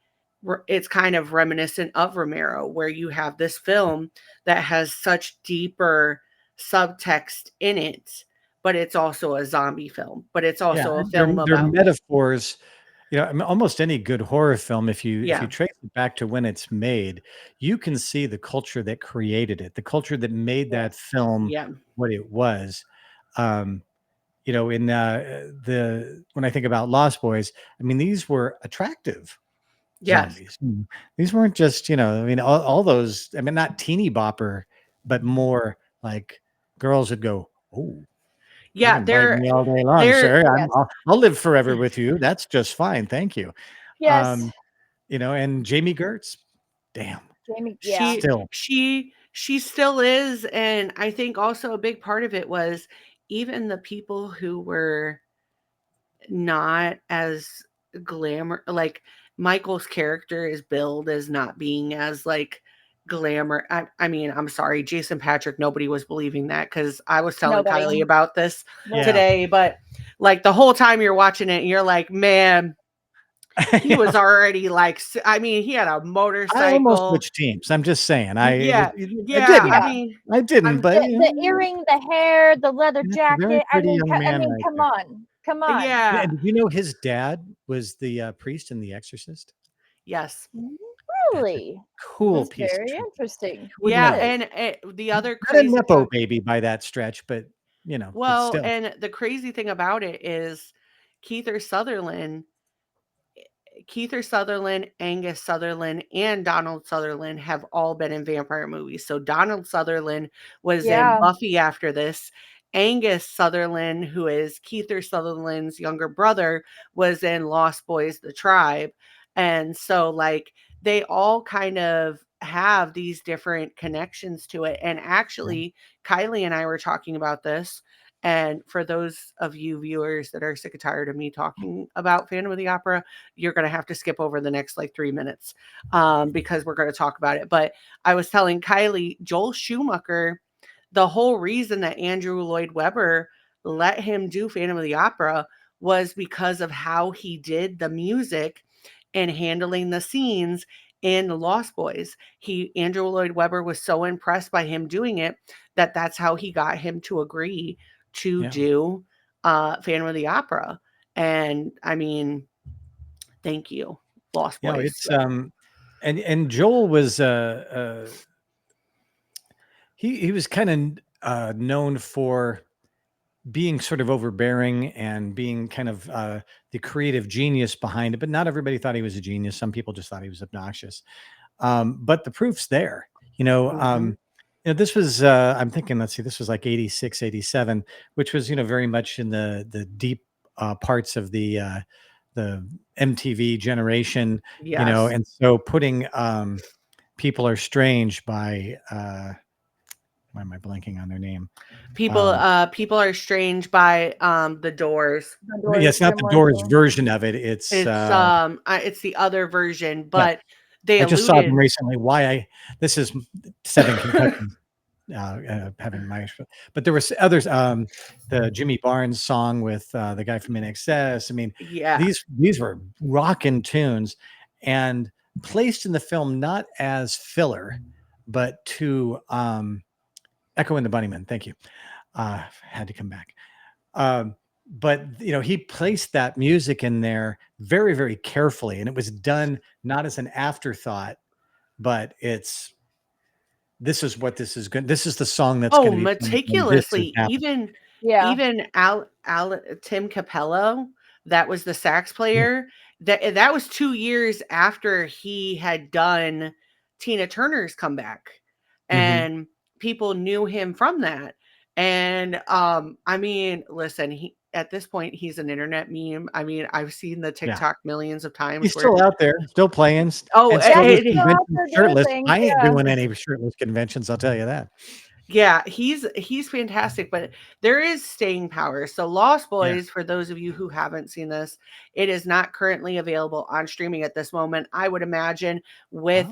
it's kind of reminiscent of Romero, where you have this film that has such deeper subtext in it, but it's also a zombie film, but it's Yeah, also a they're film they're about, metaphors. I mean, almost any good horror film, if you yeah, trace it back to when it's made, you can see the culture that created it, the culture that made that Yes. film yeah, what it was. Um, in the when I think about Lost Boys, I mean, these were attractive yes. zombies. These weren't just, I mean, all those, I mean, not teeny bopper, but more like girls would go, oh, you Yeah, can bite me all day long, they're sir. Yes. I'll live forever with you. That's just fine. Thank you. Yes. Um, and Jamie Gertz, damn, Jamie. Yeah. she still, she still is. And I think also a big part of it was even the people who were not as glamour, like Michael's character is billed as not being as like glamour. I mean, I'm sorry, Jason Patrick, nobody was believing that, because I was telling Nobody. Kylie about this Nope. yeah. today, but like the whole time you're watching it, and you're like, man, he was already like, I mean, he had a I almost motorcycle. switched teams. I'm just saying. Yeah, I yeah. I didn't. Yeah. mean, I didn't, I'm but The earring, the hair, the leather that's a very jacket. I pretty mean, young I man mean, right come there. on, come on. yeah, And did you know his dad was the priest in The Exorcist? yes. That's a Really? cool That's piece of very trivia. interesting. Who would Yeah, know? That is. and the other Not a crazy nepo part, baby by that stretch, but but well, still. and the crazy thing about it is Keither Sutherland, Keither Sutherland, Angus Sutherland, and Donald Sutherland have all been in vampire movies. So Donald Sutherland was in Yeah. Buffy after this. Angus Sutherland, who is Keither Sutherland's younger brother, was in Lost Boys: The Tribe. And so like they all kind of have these different connections to it. And Yeah. actually, Kylie and I were talking about this. And for those of you viewers that are sick and tired of me talking about Phantom of the Opera, you're going to have to skip over the next like 3 minutes, because we're going to talk about it. But I was telling Kylie, Joel Schumacher, the whole reason that Andrew Lloyd Webber let him do Phantom of the Opera was because of how he did the music and handling the scenes in The Lost Boys. Andrew Lloyd Webber was so impressed by him doing it that that's how he got him to agree to Yeah. do Phantom of the Opera. And I mean, thank you, Lost Boys. It's and Joel was he was kind of known for being sort of overbearing and being kind of the creative genius behind it, but not everybody thought he was a genius. Some people just thought he was obnoxious. But the proof's there. Mhm. This was, I'm thinking, let's see, this was like 86, 87, which was, very much in the deep parts of the MTV generation, Yes. and so putting People Are Strange by, why am I blanking on their name? People Are Strange by the Doors. The But yeah, Doors it's not the Grimoire Doors thing. version of it. It's It's the other version, yeah. but they I just saw them alluded. recently. This is 7 concussions. Having my, but there was others. The Jimmy Barnes song with the guy from NXS. I mean, Yeah. these were rockin' tunes, and placed in the film not as filler, but to Echo and the Bunnymen. Thank you. Had to come back. But he placed that music in there very, very carefully, and it was done not as an afterthought, but this is what this is good. This is the song that's going to be played when this is meticulously. happening. Even Tim Capello, that was the sax player. That was 2 years after he had done Tina Turner's comeback, and people knew him from that. And I mean, listen, at this point he's an internet meme. I mean, I've seen the TikTok millions of times. He's still out there, still playing. Oh, and still it- doing Still out conventions there doing shirtless. things, I ain't yeah. doing any shirtless conventions, I'll tell you that. Yeah, he's fantastic, but there is staying power. So Lost Boys, for those of you who haven't seen this, it is not currently available on streaming at this moment. I would imagine with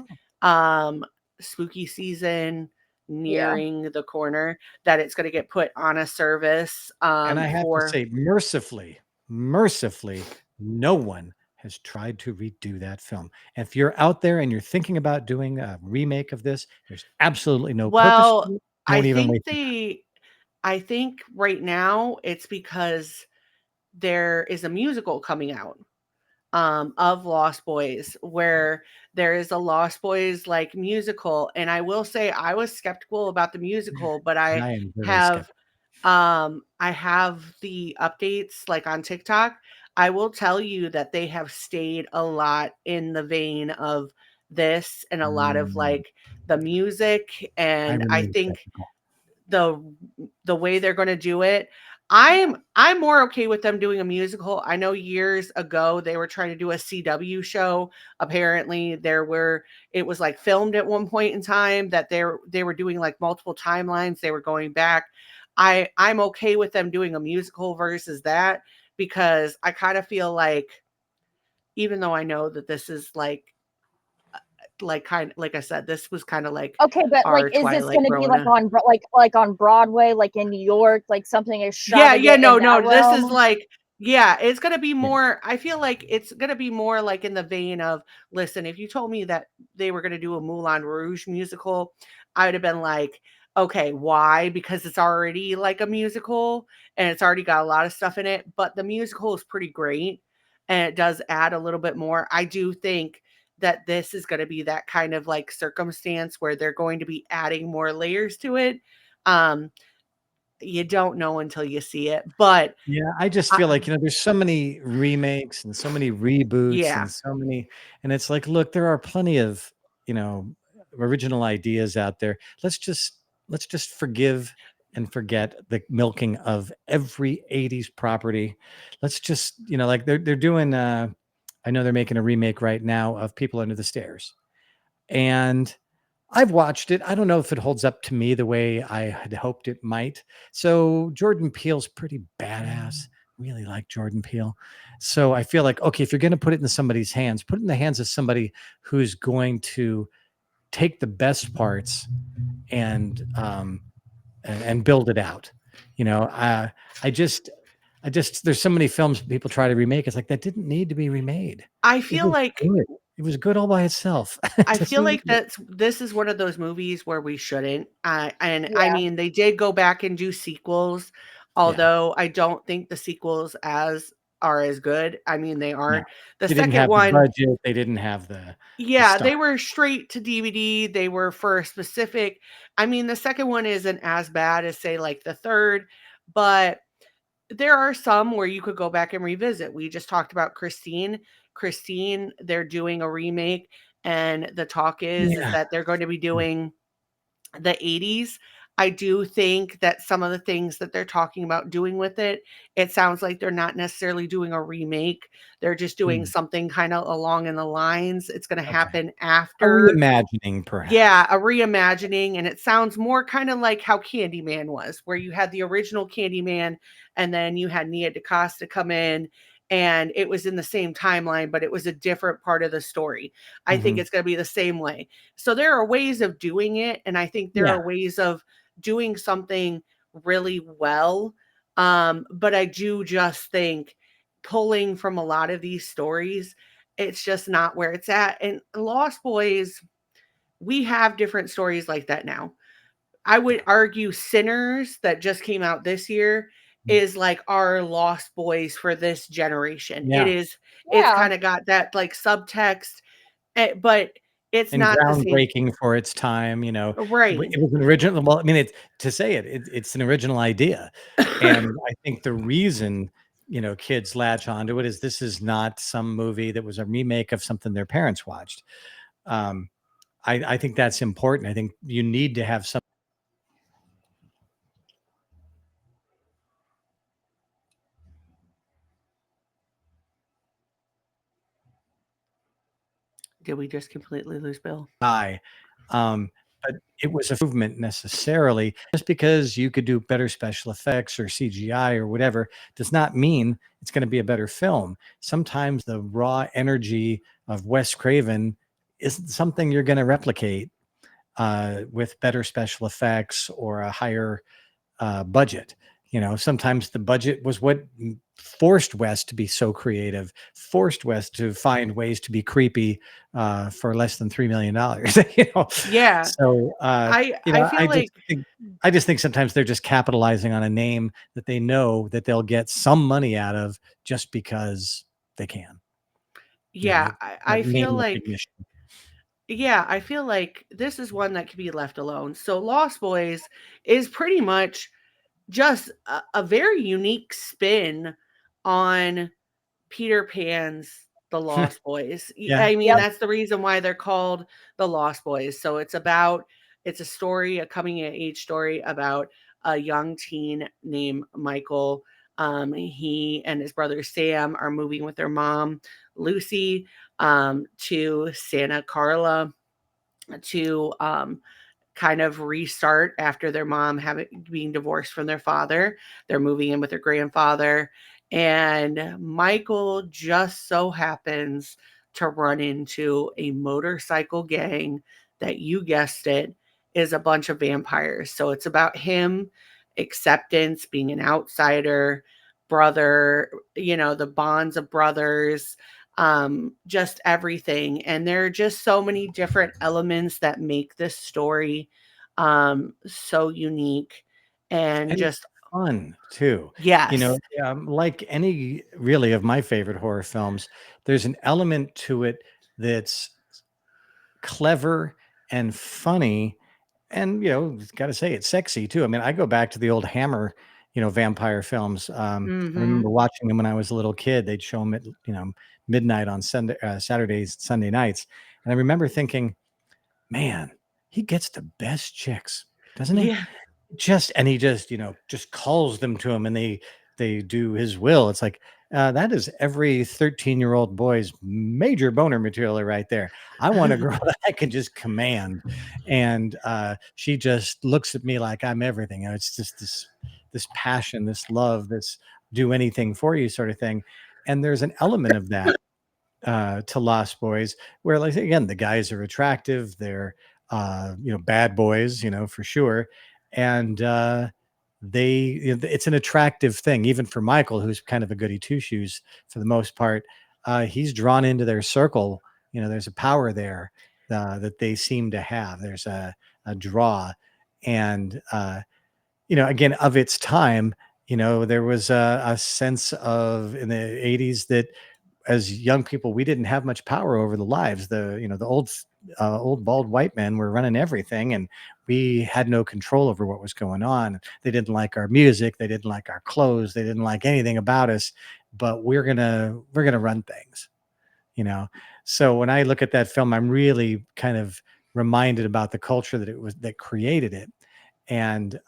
spooky season nearing the corner that it's going to get put on a service. And I have to say, mercifully, no one has tried to redo that film. And if you're out there and you're thinking about doing a remake of this, there's absolutely no purpose to it. I think right now it's because there is a musical coming out of Lost Boys, where there is a Lost Boys like musical. And I will say I was skeptical about the musical, but I am very have skeptical. I have the updates like on TikTok. I will tell you that they have stayed a lot in the vein of this and a lot of like the music, and I think the way they're going to do it, I'm more okay with them doing a musical. I know years ago they were trying to do a CW show. Apparently it was like filmed at one point in time that they were doing like multiple timelines. They were going back. I'm okay with them doing a musical versus that, because I kind of feel like, even though I know that this is like kind of like I said, this was kind of like Okay, but our like, is this Twilight going to be like Rona. like on Broadway, like in New York, like something extravagant? No. in that This is realm? like, it's gonna be more. I feel like it's gonna be more like in the vein of, listen, if you told me that they were gonna do a Moulin Rouge musical, I would have been like, okay, why? Because it's already like a musical and it's already got a lot of stuff in it. But the musical is pretty great and it does add a little bit more. I do think that this is going to be that kind of like circumstance where they're going to be adding more layers to it. You don't know until you see it, but yeah, I just feel like, there's so many remakes and so many reboots and so many, and it's like, look, there are plenty of, original ideas out there. Let's just forgive and forget the milking of every 80s property. Let's just, like they're doing, I know they're making a remake right now of People Under the Stairs. And I've watched it. I don't know if it holds up to me the way I had hoped it might. So Jordan Peele's pretty badass. Really like Jordan Peele. So I feel like, okay, if you're going to put it in somebody's hands, put it in the hands of somebody who's going to take the best parts and build it out. I just there's so many films people try to remake. It's like, that didn't need to be remade. I feel like It was good all by itself. I feel like this is one of those movies where we shouldn't. I mean, they did go back and do sequels, although I don't think the sequels are as good. I mean, they aren't. The They didn't second have one, the budget. They didn't have the they were straight to DVD. They were for a specific. I mean, the second one isn't as bad as say like the third, but there are some where you could go back and revisit. We just talked about Christine, they're doing a remake, and the talk is that they're going to be doing the 80s. I do think that some of the things that they're talking about doing with it, it sounds like they're not necessarily doing a remake. They're just doing Hmm. something kind of along in the lines. It's going to Okay. happen A after. reimagining, perhaps. Yeah, a reimagining, and it sounds more kind of like how Candyman was, where you had the original Candyman, and then you had Nia DaCosta come in, and it was in the same timeline, but it was a different part of the story. I think Mhm. it's going to be the same way. So there are ways of doing it, and I think there Yeah. are ways of doing something really well. But I do just think pulling from a lot of these stories, it's just not where it's at. And Lost Boys, we have different stories like that now. I would argue Sinners, that just came out this year, is like our Lost Boys for this generation. Yeah. It's Yeah. kind of got that like subtext, but it's And not the same. groundbreaking for its time, Right. it was an original. Well, I mean, it's an original idea, and I think the reason kids latch onto it is this is not some movie that was a remake of something their parents watched. Um, I think that's important. I think you need to have some. Did we just completely lose Bill? Guy. But it was a movement necessarily. Just because you could do better special effects or CGI or whatever does not mean it's going to be a better film. Sometimes the raw energy of Wes Craven isn't something you're going to replicate with better special effects or a higher budget. Sometimes the budget was what forced Wes to be so creative, forced Wes to find ways to be creepy for less than $3 million. Yeah. So I feel like I just think sometimes they're just capitalizing on a name that they know that they'll get some money out of just because they can. yeah, That I feel name like recognition. yeah, I feel like this is one that can be left alone. So Lost Boys is pretty much just a very unique spin on Peter Pan's The Lost Boys. Yeah. I mean, Yep. that's the reason why they're called The Lost Boys. So it's a story, a coming of age story about a young teen named Michael. He and his brother Sam are moving with their mom, Lucy, to Santa Carla to kind of restart after their mom being divorced from their father. They're moving in with their grandfather, and Michael just so happens to run into a motorcycle gang that, you guessed it, is a bunch of vampires. So it's about him, acceptance, being an outsider, brother, the bonds of brothers, just everything. And there are just so many different elements that make this story so unique and And just fun too. yes. Like any really of my favorite horror films, there's an element to it that's clever and funny, and got to say it's sexy too. I mean, I go back to the old Hammer, vampire films. I Mhm. remember watching them when I was a little kid. They'd show them at midnight on Sunday, Saturdays, Sunday nights, and I remember thinking, man, he gets the best chicks, doesn't he? Yeah. He just calls them to him, and they do his will. It's like that is every 13-year-old boy's major boner material right there. I want a girl that I can just command, and she just looks at me like I'm everything. It's just this passion, this love, this do anything for you sort of thing. And there's an element of that to Lost Boys, where, like, again, the guys are attractive. They're bad boys, for sure, and it's an attractive thing, even for Michael, who's kind of a goody two shoes for the most part. He's drawn into their circle. There's a power there that they seem to have. There's a draw, and again, of its time. There was a sense of in the 80s that as young people, we didn't have much power over the lives. The old bald white men were running everything, and we had no control over what was going on. They didn't like our music, they didn't like our clothes, they didn't like anything about us. But we're gonna run things. So when I look at that film, I'm really kind of reminded about the culture that created it. And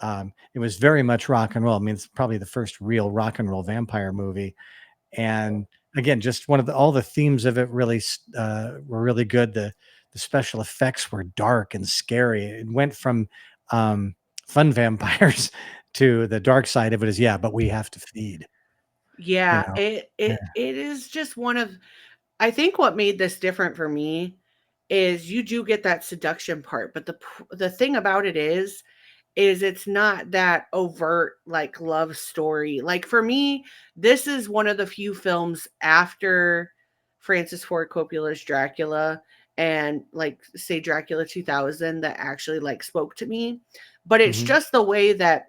it was very much rock and roll. I mean, it's probably the first real rock and roll vampire movie. And again, just all the themes of it really were really good. The special effects were dark and scary. It went from fun vampires to the dark side of it is, but we have to feed. Yeah, it is just one of, I think what made this different for me is you do get that seduction part, but the thing about it is it's not that overt like love story. Like for me, this is one of the few films after Francis Ford Coppola's Dracula and like say Dracula 2000 that actually like spoke to me. But it's just the way that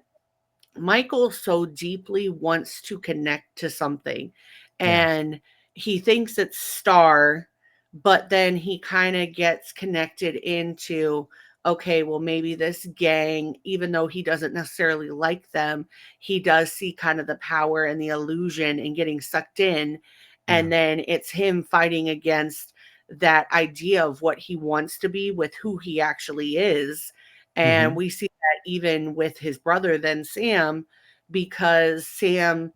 Michael so deeply wants to connect to something, and he thinks it's Star, but then he kind of gets connected into, okay, well, maybe this gang, even though he doesn't necessarily like them, he does see kind of the power and the illusion and getting sucked in. And then it's him fighting against that idea of what he wants to be with who he actually is. And we see that even with his brother, then Sam, because Sam,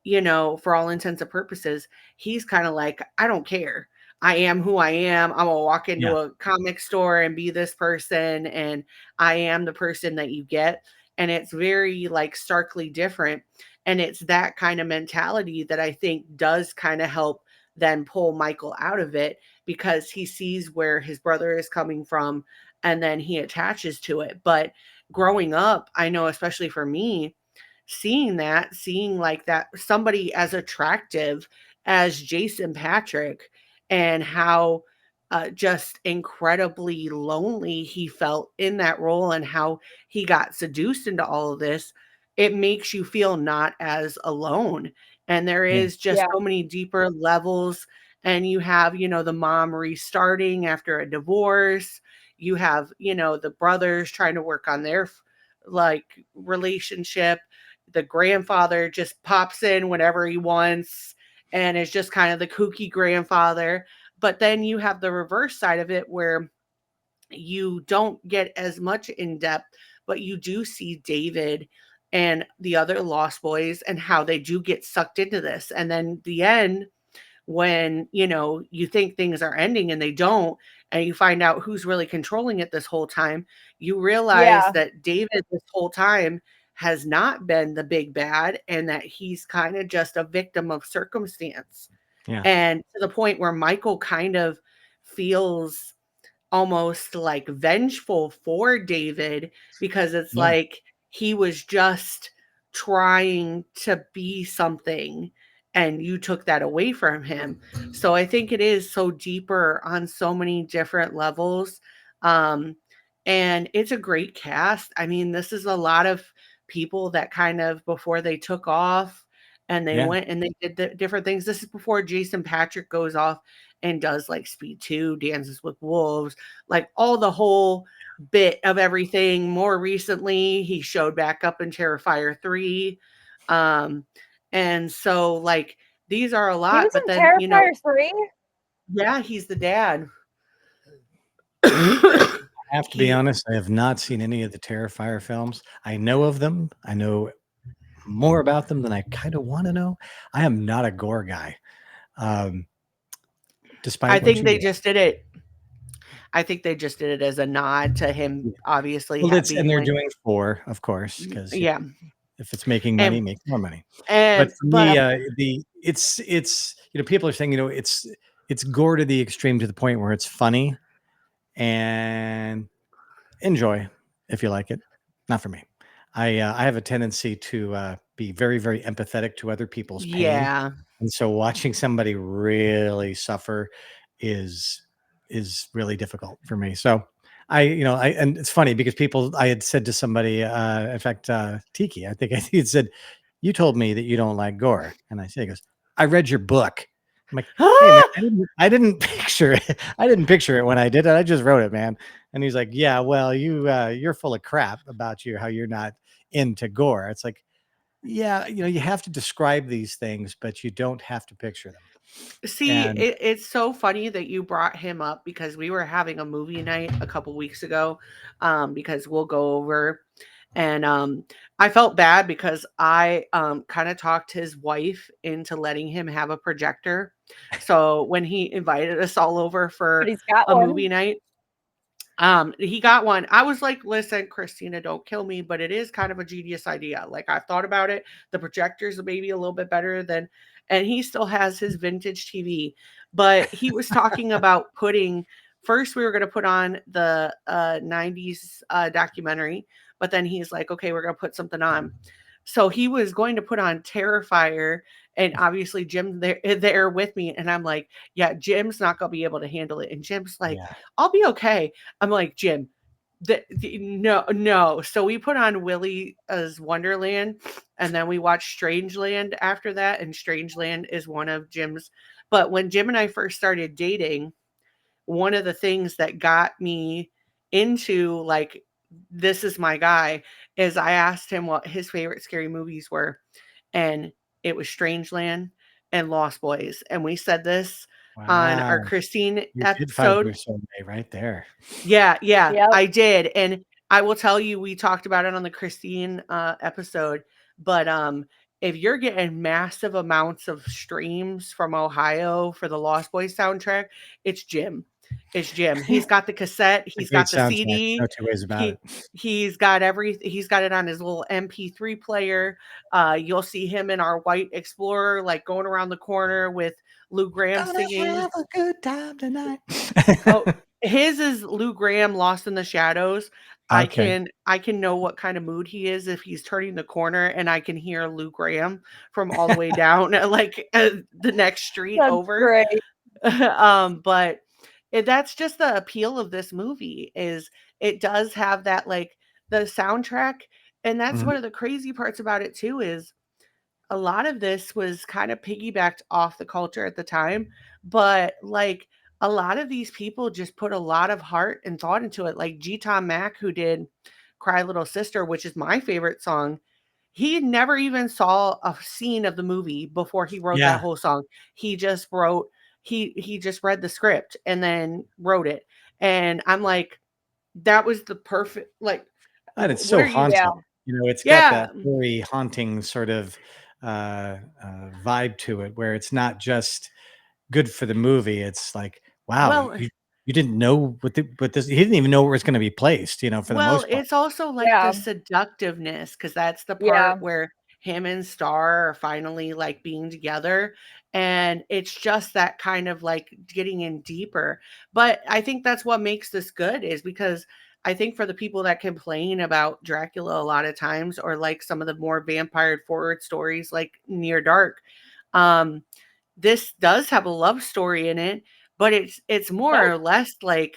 for all intents and purposes, he's kind of like, I don't care. I am who I am. I'm going to walk into a comic store and be this person. And I am the person that you get. And it's very like starkly different. And it's that kind of mentality that I think does kind of help then pull Michael out of it, because he sees where his brother is coming from and then he attaches to it. But growing up, I know, especially for me, seeing like that, somebody as attractive as Jason Patrick, and how just incredibly lonely he felt in that role and how he got seduced into all of this, it makes you feel not as alone. And there is just so many deeper levels. And you have, the mom restarting after a divorce. You have, the brothers trying to work on their like relationship. The grandfather just pops in whenever he wants and is just kind of the kooky grandfather. But then you have the reverse side of it where you don't get as much in depth, but you do see David and the other Lost Boys and how they do get sucked into this. And then the end, when, you think things are ending and they don't, and you find out who's really controlling it this whole time, you realize that David this whole time has not been the big bad, and that he's kind of just a victim of circumstance. And to the point where Michael kind of feels almost like vengeful for David, because it's like he was just trying to be something and you took that away from him. So I think it is so deeper on so many different levels. And it's a great cast. I mean, this is a lot of people that kind of, before they took off and they went and they did the different things. This is before Jason Patrick goes off and does like Speed 2, Dances with Wolves, like all the whole bit of everything. More recently, he showed back up in Terrifier 3. And so like these are a lot, but then Terrifier 3? Yeah, he's the dad. I have to be honest, I have not seen any of the Terrifier films. I know of them. I know more about them than I kind of want to know. I am not a gore guy. Despite I think they just did it. I think they just did it as a nod to him, obviously. Well, and they're doing 4, of course, because if it's making money, make more money. But for me, it's people are saying it's gore to the extreme, to the point where it's funny, and enjoy if you like it. Not for me. I have a tendency to be very, very empathetic to other people's pain. And so watching somebody really suffer is really difficult for me. So and it's funny because I had said to somebody, in fact, Tiki, I think he had said, "You told me that you don't like gore." And I said, he goes, "I read your book." I'm like, "Hey man, I didn't picture it. I didn't picture it when I did it. I just wrote it, man." And he's like, "Yeah, well, you're full of crap about how you're not into gore." It's like, Yeah, you have to describe these things, but you don't have to picture them. See, And it's so funny that you brought him up because we were having a movie night a couple weeks ago, because we'll go over, and I felt bad because I kind of talked his wife into letting him have a projector. So when he invited us all over But for he's got a one. movie night, he got one. I was like, listen, Christina, don't kill me, but it is kind of a genius idea. Like, I've thought about it. The projector's maybe a little bit better than, and he still has his vintage TV. But he was talking about putting, first we were going to put on the 90s documentary, but then he's like, okay, we're going to put something on. So he was going to put on Terrifier, and obviously Jim there with me, and I'm like, yeah, Jim's not gonna be able to handle it. And Jim's like, yeah, I'll be okay. I'm like, Jim, no. So we put on Willy's Wonderland, and then we watched Strangeland after that. And Strangeland is one of Jim's. But when Jim and I first started dating, one of the things that got me into like, this is my guy, is I asked him what his favorite scary movies were, and it was Strangeland and Lost Boys. And we said this on our wow, Christine you did find your episode. soulmate right there. Yeah, Yep. I did. And I will tell you, we talked about it on the Christine episode, but if you're getting massive amounts of streams from Ohio for the Lost Boys soundtrack, it's Jim. It's Jim. He's got the cassette, It's a he's great got the soundtrack. No CD. two ways about it. He's got everything. He's got it on his little MP3 player. You'll see him in our white Explorer, like going around the corner with Lou Graham Gonna singing. have a good time tonight. Oh, his is Lou Graham, Lost in the Shadows. Okay. I can know what kind of mood he is if he's turning the corner, and I can hear Lou Graham from all the way down, like the next street That's over. great. But that's just the appeal of this movie, is it does have that, like, the soundtrack. And that's Mhm. one of the crazy parts about it too, is a lot of this was kind of piggybacked off the culture at the time, but like a lot of these people just put a lot of heart and thought into it. Like G. Tom Mack, who did Cry Little Sister, which is my favorite song, he never even saw a scene of the movie before he wrote that Yeah, whole song. He just wrote, he just read the script and then wrote it. And I'm like, that was the perfect, like, and it's what so are you? Yeah. haunting. It's got Yeah. that very haunting sort of vibe to it, where it's not just good for the movie. It's like, wow, Well, you didn't know what this. He didn't even know where it's going to be placed. For the Well, most part. it's also like Yeah. the seductiveness, because that's the Yeah. part where him and Star are finally like being together. And it's just that kind of like getting in deeper. But I think that's what makes this good, is because I think for the people that complain about Dracula a lot of times, or like some of the more vampire forward stories like Near Dark, um, this does have a love story in it, but it's more Yep. or less like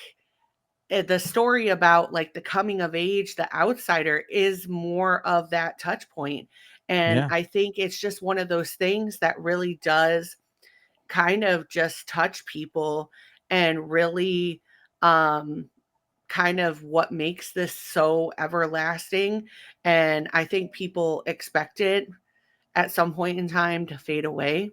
the story about like the coming of age, the outsider, is more of that touch point. And Yeah, I think it's just one of those things that really does kind of just touch people, and really um kind of what makes this so everlasting. And I think people expect it at some point in time to fade away,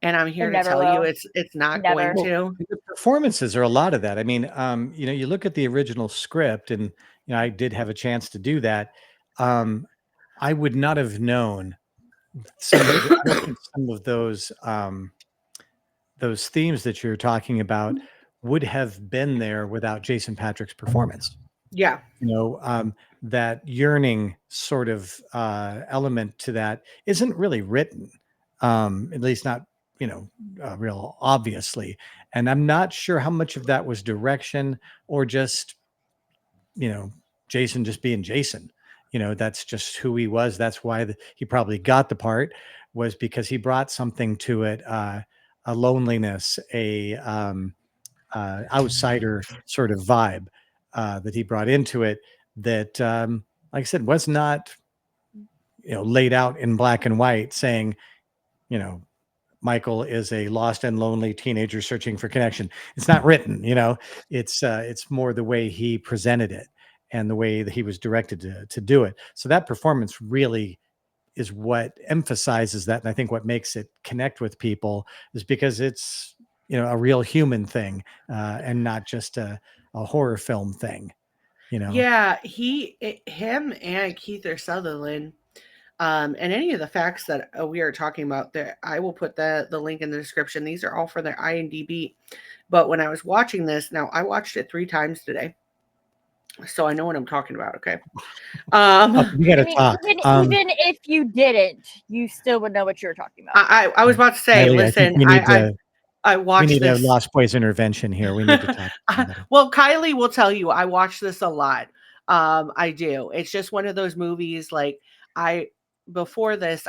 and I'm It here to never tell you will. it's not Never. going to. the performances are a lot of that. I mean, you look at the original script, and I did have a chance to do that. I would not have known I don't think some of those themes that you're talking about would have been there without Jason Patrick's performance. Yeah. That yearning sort of element to that isn't really written, at least not, real obviously. And I'm not sure how much of that was direction or just, Jason just being Jason. That's just who he was. That's why he probably got the part, was because he brought something to it, a loneliness, a outsider sort of vibe that he brought into it, that, like I said, was not, laid out in black and white saying, Michael is a lost and lonely teenager searching for connection. It's not written, it's more the way he presented it and the way that he was directed to do it. So that performance really is what emphasizes that. And I think what makes it connect with people is because it's, a real human thing, and not just a horror film thing, Yeah, him and Keith Sutherland, and any of the facts that we are talking about there, I will put the link in the description. These are all for their IMDb. But when I was watching this, now I watched it 3 times today, so I know what I'm talking about. Okay. We got to talk. Even if you didn't, you still would know what you're talking about. I was about to say, Kylee, listen, I watched we need this. a Lost Boys intervention here. We need to talk. Well, Kylie will tell you I watch this a lot. I do. It's just one of those movies. Like before this,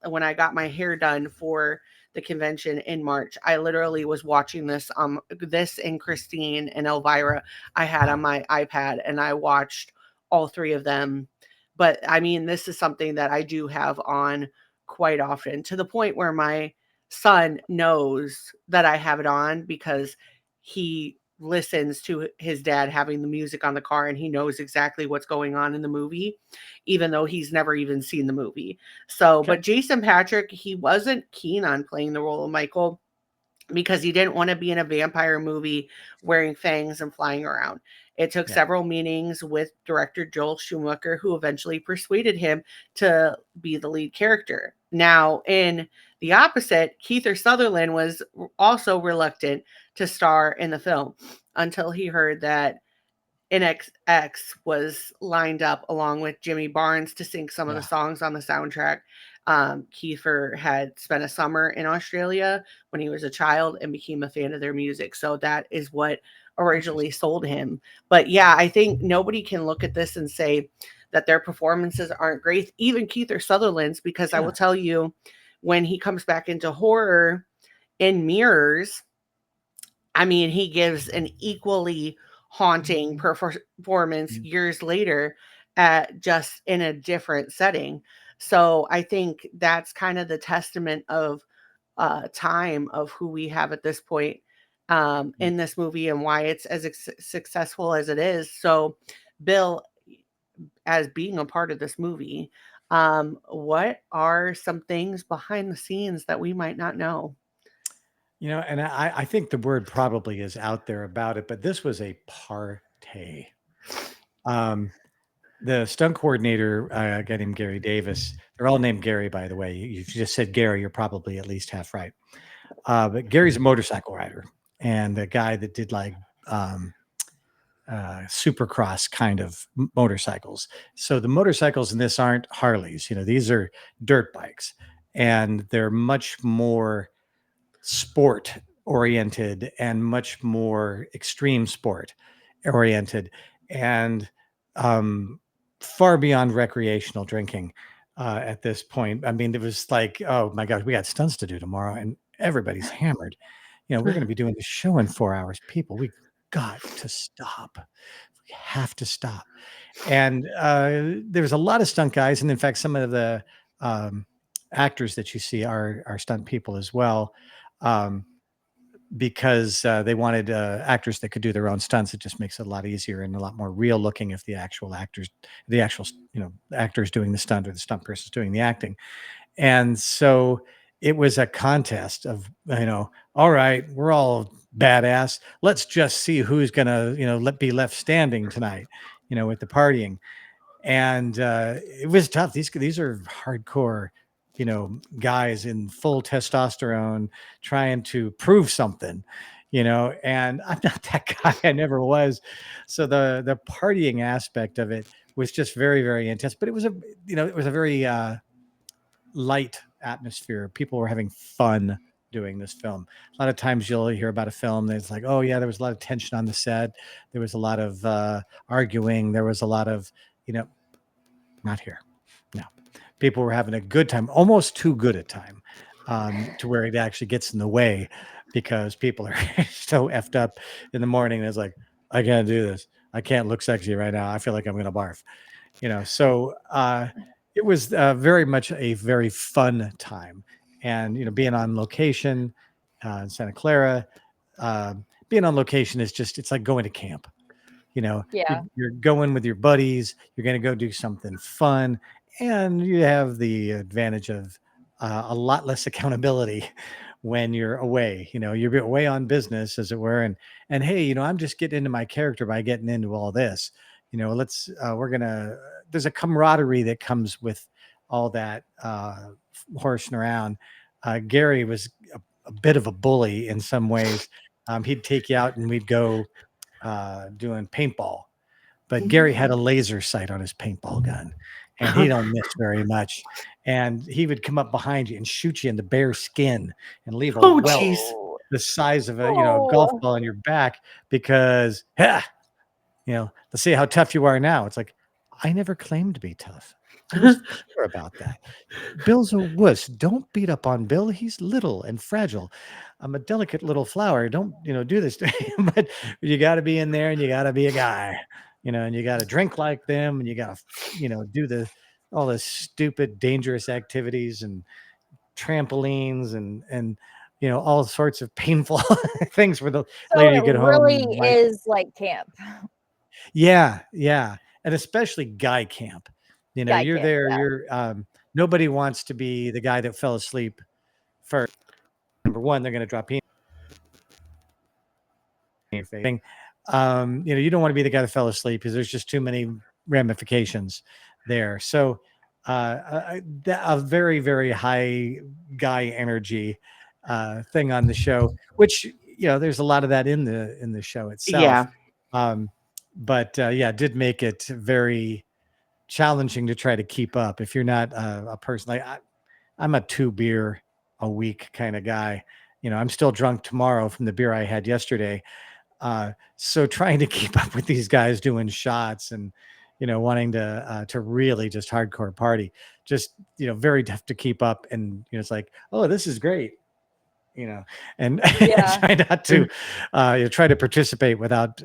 when I got my hair done for the convention in March, I literally was watching this and Christine and Elvira I had on my iPad, and I watched all 3 of them. But I mean, this is something that I do have on quite often, to the point where my son knows that I have it on because he listens to his dad having the music on the car, and he knows exactly what's going on in the movie, even though he's never even seen the movie. So, Okay. but Jason Patric, he wasn't keen on playing the role of Michael because he didn't want to be in a vampire movie wearing fangs and flying around. It took several meetings with director Joel Schumacher, who eventually persuaded him to be the lead character. Now, in the opposite, Keith Sutherland was also reluctant to star in the film until he heard that NXX was lined up along with Jimmy Barnes to sing some of the songs on the soundtrack. Kiefer had spent a summer in Australia when he was a child and became a fan of their music. So that is what originally sold him. But yeah, I think nobody can look at this and say that their performances aren't great, even Keith Sutherland's, because I will tell you, when he comes back into horror in Mirrors, I mean, he gives an equally haunting performance years later, just in a different setting. So I think that's kind of the testament of time of who we have at this point in this movie and why it's as successful as it is. So, Bill, as being a part of this movie, what are some things behind the scenes that we might not know? And I think the word probably is out there about it, but this was a party. The stunt coordinator, a guy named Gary Davis, they're all named Gary, by the way. You just said Gary, you're probably at least half right. But Gary's a motorcycle rider and a guy that did like supercross kind of motorcycles. So the motorcycles in this aren't Harleys. These are dirt bikes, and they're much more sport oriented and much more extreme sport oriented, and far beyond recreational drinking at this point. I mean, it was like, oh my gosh, we got stunts to do tomorrow and everybody's hammered. We're going to be doing the show in 4 hours. People, we got to stop. We have to stop. And there's a lot of stunt guys. And in fact, some of the actors that you see are stunt people as well. Because they wanted actors that could do their own stunts. It just makes it a lot easier and a lot more real looking if the actors doing the stunt or the stunt person's doing the acting. And so it was a contest of, all right, we're all badass. Let's just see who's going to, be left standing tonight, with the partying. And it was tough. These are hardcore, guys in full testosterone trying to prove something, and I'm not that guy. I never was. So the partying aspect of it was just very, very intense, but it was a very light atmosphere. People were having fun doing this film. A lot of times you'll hear about a film that's like, oh yeah, there was a lot of tension on the set. There was a lot of arguing. There was a lot of, not here. No. People were having a good time, almost too good a time, to where it actually gets in the way because people are so effed up in the morning. It's like, I can't do this. I can't look sexy right now. I feel like I'm going to barf, so it was very much a very fun time. And, being on location in Santa Clara, being on location is just, it's like going to camp. Yeah. You're going with your buddies, you're going to go do something fun. and you have the advantage of a lot less accountability when you're away. You're away on business, as it were, and hey, I'm just getting into my character by getting into all this. We're gonna. There's a camaraderie that comes with all that horsing around. Gary was a bit of a bully in some ways. He'd take you out and we'd go doing paintball, but Gary had a laser sight on his paintball gun, and he don't miss very much. And he would come up behind you and shoot you in the bare skin and leave a Oh, welt jeez. the size of a golf Oh. ball on your back because to see how tough you are now. It's like, I never claimed to be tough. I was clear about that. Bill's a wuss. Don't beat up on Bill. He's little and fragile. I'm a delicate little flower. Don't, do this to him. But you got to be in there and you got to be a guy, and you got to drink like them and you got to, do all the stupid, dangerous activities and trampolines and all sorts of painful things for the So later you it get home. really you might- is like camp. Yeah. And especially guy camp. Guy You're camp, there, yeah. you're nobody wants to be the guy that fell asleep first. Number one, they're going to drop in your face. You don't want to be the guy that fell asleep because there's just too many ramifications there. So a very, very high guy energy thing on the show, which, there's a lot of that in the show itself. Yeah. But it did make it very challenging to try to keep up if you're not a person like I'm a 2 beer a week kind of guy. I'm still drunk tomorrow from the beer I had yesterday. So trying to keep up with these guys doing shots and wanting to really just hardcore party, just very tough to keep up. And it's like, oh, this is great. And Yeah. try not to try to participate without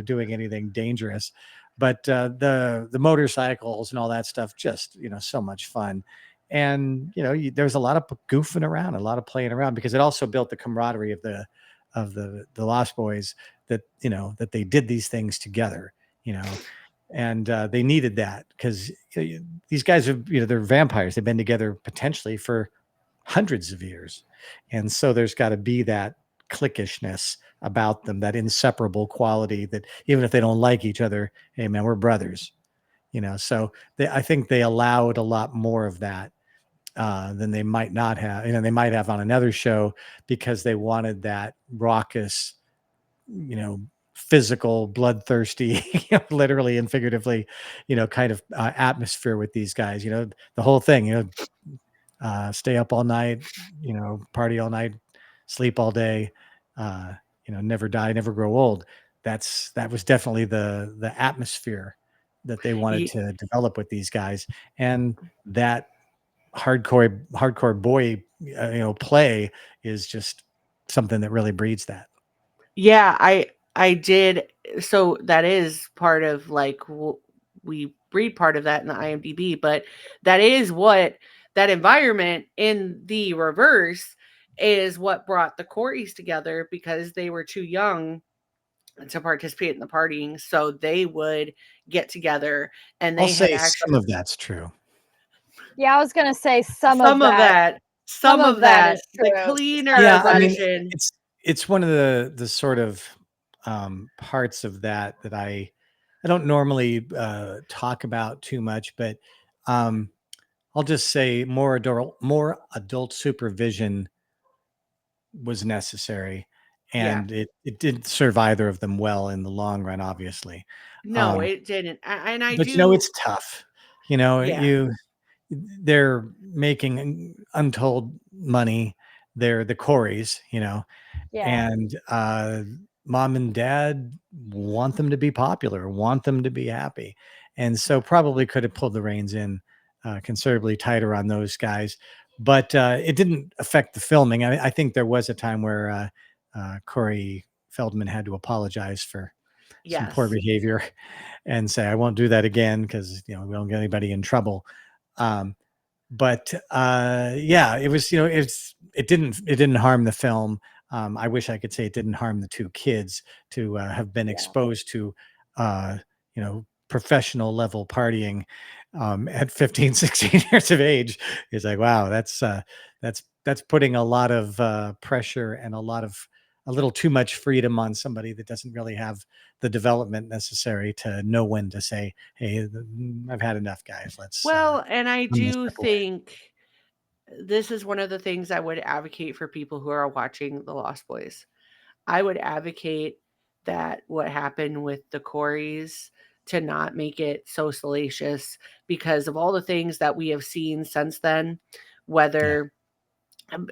doing anything dangerous. But the motorcycles and all that stuff, just so much fun. And there's a lot of goofing around, a lot of playing around, because it also built the camaraderie of the Lost Boys, that that they did these things together, and they needed that because these guys are they're vampires. They've been together potentially for hundreds of years, and so there's got to be that cliquishness about them, that inseparable quality that even if they don't like each other, hey man, we're brothers. So I think they allowed a lot more of that than they might not have. They might have on another show because they wanted that raucous, physical, bloodthirsty, literally and figuratively, kind of atmosphere with these guys. The whole thing. Stay up all night, party all night, sleep all day, never die, never grow old. That was definitely the atmosphere that they wanted to develop with these guys, and that hardcore boy, play is just something that really breeds that. Yeah, I did. So that is part of like we read part of that in the IMDb, but that is what that environment in the reverse is what brought the Coreys together, because they were too young to participate in the partying, so they would get together and they I'll had say actually some of that's true. Yeah, I was gonna say some of of that. some of that is the true. cleaner Yeah, I mean, version. it's one of the sort of parts of that I don't normally talk about too much, but I'll just say more adult supervision was necessary, and it didn't serve either of them well in the long run, obviously. No, it didn't. And I But do. it's tough. Yeah. They're making untold money. They're the Coreys, Yeah. and mom and dad want them to be popular, want them to be happy. And so probably could have pulled the reins in considerably tighter on those guys. But it didn't affect the filming. I think there was a time where Corey Feldman had to apologize for some poor Yes. behavior and say, I won't do that again because, we don't get anybody in trouble. But it was, it didn't harm the film. I wish I could say it didn't harm the two kids to have been exposed to, professional level partying at 15, 16 years of age. It's like, wow, that's putting a lot of pressure and a little too much freedom on somebody that doesn't really have the development necessary to know when to say, hey, I've had enough, guys. Well, and I I'm gonna do step away. think this is one of the things I would advocate for people who are watching The Lost Boys. I would advocate that what happened with the Coreys to not make it so salacious because of all the things that we have seen since then, whether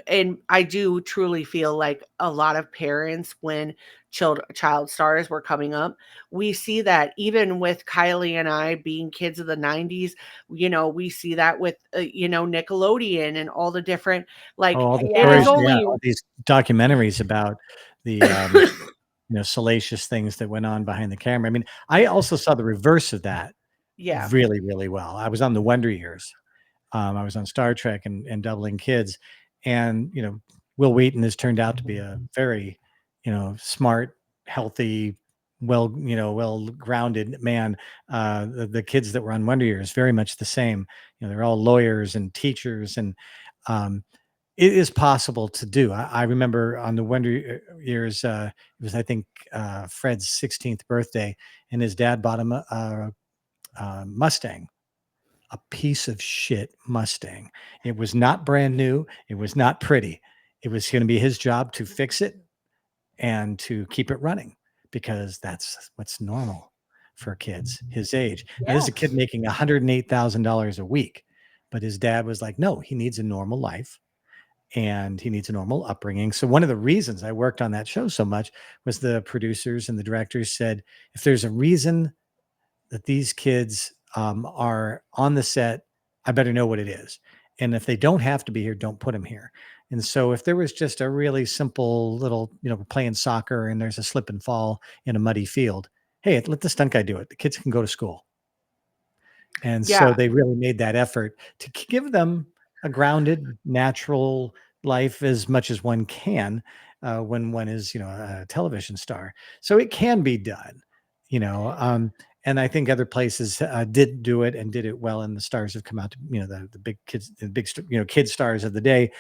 and I do truly feel like a lot of parents, when child stars were coming up, we see that even with Kylie and I being kids of the 90s, we see that with, Nickelodeon and all the different, like, All the it is stories, only, all these documentaries about the salacious things that went on behind the camera. I mean, I also saw the reverse of that yeah, really, really well. I was on the Wonder Years. I was on Star Trek and Doubling Kids, and Will Wheaton has turned out to be a very smart, healthy, well grounded man. The kids that were on Wonder Years, very much the same. They're all lawyers and teachers, and it is possible to do. I remember on the Wonder Years, it was, I think, Fred's 16th birthday, and his dad bought him a Mustang, a piece of shit Mustang. It was not brand new. It was not pretty. It was going to be his job to fix it and to keep it running, because that's what's normal for kids his age. Now, this is a kid making $108,000 a week, but his dad was like, no, he needs a normal life and he needs a normal upbringing. So one of the reasons I worked on that show so much was the producers and the directors said, if there's a reason that these kids are on the set, I better know what it is. And if they don't have to be here, don't put them here. And so if there was just a really simple little, we're playing soccer and there's a slip and fall in a muddy field, hey, let the stunt guy do it. The kids can go to school. And so they really made that effort to give them a grounded, natural life as much as one can when one is, a television star. So it can be done, and I think other places did do it and did it well. And the stars have come out to, the big kids, the big, kid stars of the day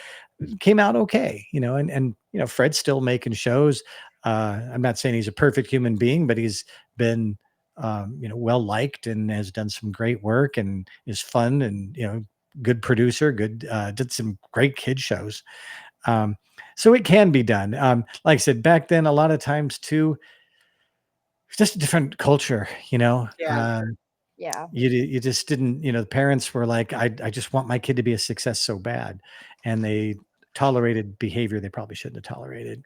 came out okay, and Fred's still making shows. I'm not saying he's a perfect human being, but he's been, well liked and has done some great work and is fun and, good producer, did some great kid shows. So it can be done. Like I said, back then, a lot of times too, it's just a different culture, Yeah. You just didn't, the parents were like, I just want my kid to be a success so bad. And they tolerated behavior they probably shouldn't have tolerated,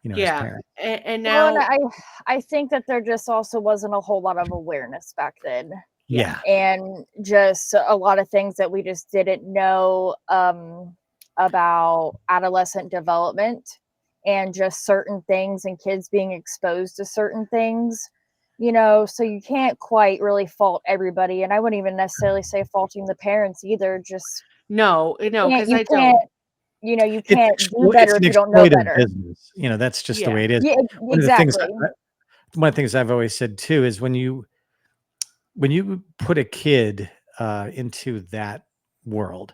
as parents. And Well, now, and I think that there just also wasn't a whole lot of awareness back then. Yeah. And just a lot of things that we just didn't know about adolescent development and just certain things and kids being exposed to certain things, so you can't quite really fault everybody. And I wouldn't even necessarily say faulting the parents either. Just no, because I you don't. can't, you can't do better if you don't know better. Business. That's just the way it is. Yeah, One exactly. One of the things I've always said too is when you put a kid into that world,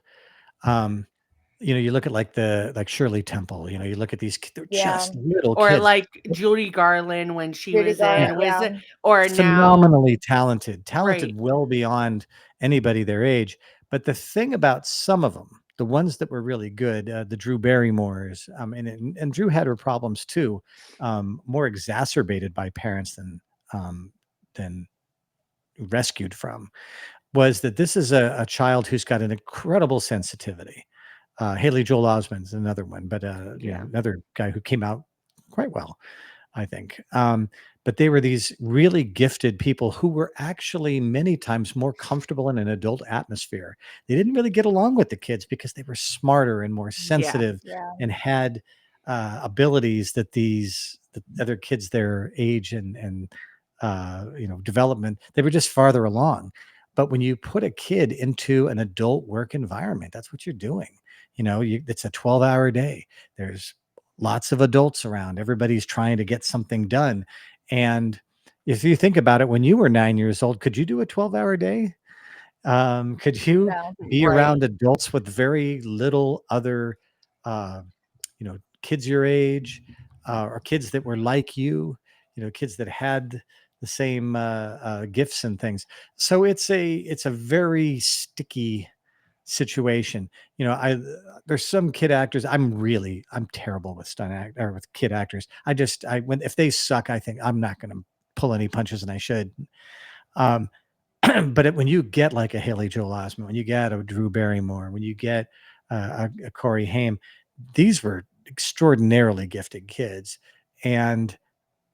you look at like Shirley Temple, you look at these, they're just little or kids. like Judy Garland when she Judy was Garland, in, or phenomenally talented Right. well beyond anybody their age. But the thing about some of them, the ones that were really good, the Drew Barrymores, and Drew had her problems too, more exacerbated by parents than rescued from, was that this is a child who's got an incredible sensitivity. Haley Joel Osment's another one, but another guy who came out quite well, I think. But they were these really gifted people who were actually many times more comfortable in an adult atmosphere. They didn't really get along with the kids because they were smarter and more sensitive and had abilities that the other kids their age and development, they were just farther along. But when you put a kid into an adult work environment, that's what you're doing. It's a 12-hour day. There's lots of adults around. Everybody's trying to get something done. And if you think about it, when you were 9 years old, could you do a 12-hour day? Could you No. be Right. around adults with very little other, uh, kids your age, or kids that were like you, kids that had the same gifts and things? So it's a very sticky situation. There's some kid actors. I'm terrible with stunt act or with kid actors. When if they suck, I think I'm not going to pull any punches, and I should. Um, but when you get like a Haley Joel Osment, when you get a Drew Barrymore, when you get a Corey Haim, these were extraordinarily gifted kids, and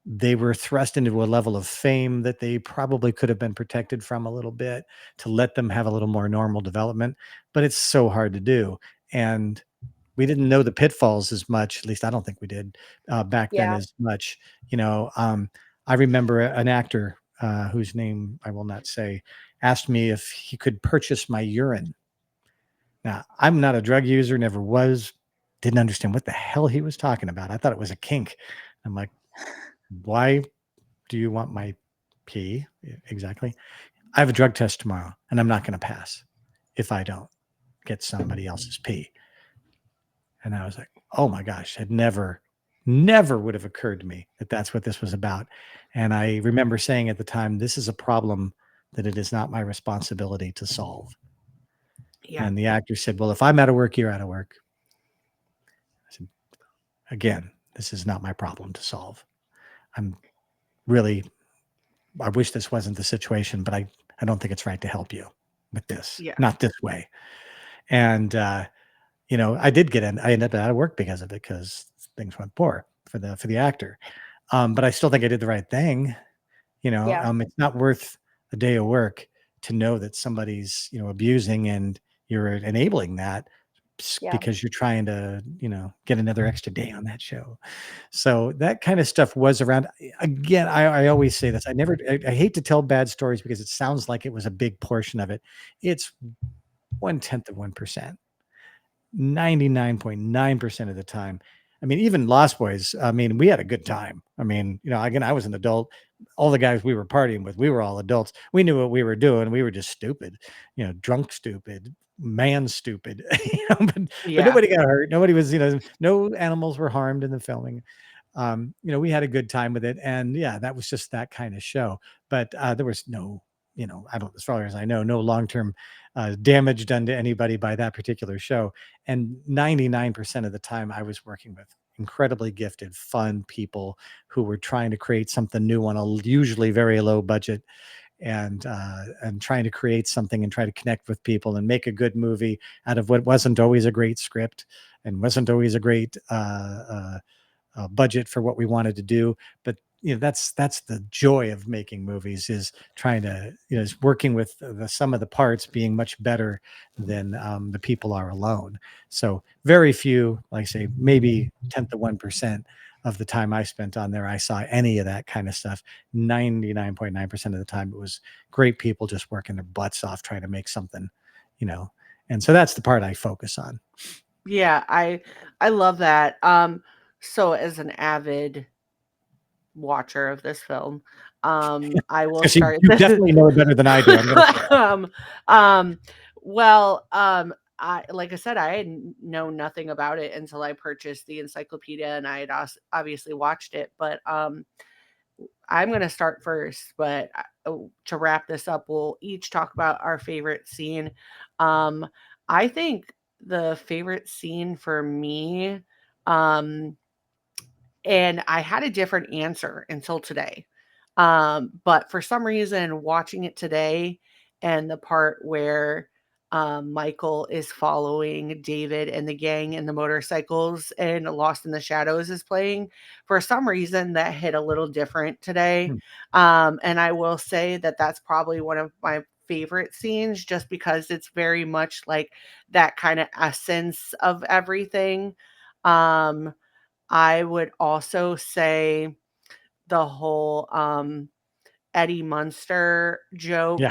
they were thrust into a level of fame that they probably could have been protected from a little bit to let them have a little more normal development. But it's so hard to do, and we didn't know the pitfalls as much. At least I don't think we did back then Yeah. as much. I remember an actor whose name I will not say asked me if he could purchase my urine. Now, I'm not a drug user, never was, didn't understand what the hell he was talking about. I thought it was a kink. I'm like, why do you want my pee? Exactly. I have a drug test tomorrow, and I'm not going to pass if I don't get somebody else's pee. And I was like, oh my gosh, it never would have occurred to me that that's what this was about. And I remember saying at the time, this is a problem that it is not my responsibility to solve. Yeah. And the actor said, well, if I'm out of work, you're out of work. I said, again, this is not my problem to solve. I wish this wasn't the situation, but I don't think it's right to help you with this, Yeah. not this way. And, I did I ended up out of work because of it, because things went poor for the actor. But I still think I did the right thing. Yeah. It's not worth a day of work to know that somebody's, abusing, and you're enabling that Yeah. because you're trying to, get another extra day on that show. So that kind of stuff was around. Again, I always say this. I hate to tell bad stories because it sounds like it was a big portion of it. It's 1/10 of 1%. 99.9% of the time. I mean, even Lost Boys, we had a good time. Again, I was an adult. All the guys we were partying with, we were all adults. We knew what we were doing. We were just stupid, drunk stupid, man stupid. But Yeah. nobody got hurt. Nobody was, no animals were harmed in the filming. We had a good time with it. And yeah, that was just that kind of show. But there was no, as far as I know, no long-term damage done to anybody by that particular show. And 99% of the time I was working with incredibly gifted, fun people who were trying to create something new on a usually very low budget, and trying to create something and try to connect with people and make a good movie out of what wasn't always a great script and wasn't always a great budget for what we wanted to do. But that's the joy of making movies, is trying to, is working with the sum of the parts being much better than the people are alone. So very few, like I say, maybe 10th of 1% of the time I spent on there, I saw any of that kind of stuff. 99.9% of the time, it was great people just working their butts off trying to make something, and so that's the part I focus on. Yeah, I love that. So as an avid watcher of this film, I will Because you start definitely know it better than I do. I'm gonna well, I, like I said, I had known nothing about it until I purchased the encyclopedia, and I had obviously watched it. But I'm going to start first. But to wrap this up, we'll each talk about our favorite scene. I think the favorite scene for me, and I had a different answer until today. But for some reason, watching it today, and the part where Michael is following David and the gang and the motorcycles and Lost in the Shadows is playing, for some reason that hit a little different today. And I will say that that's probably one of my favorite scenes, just because it's very much like that kind of essence of everything. I would also say the whole Eddie Munster joke,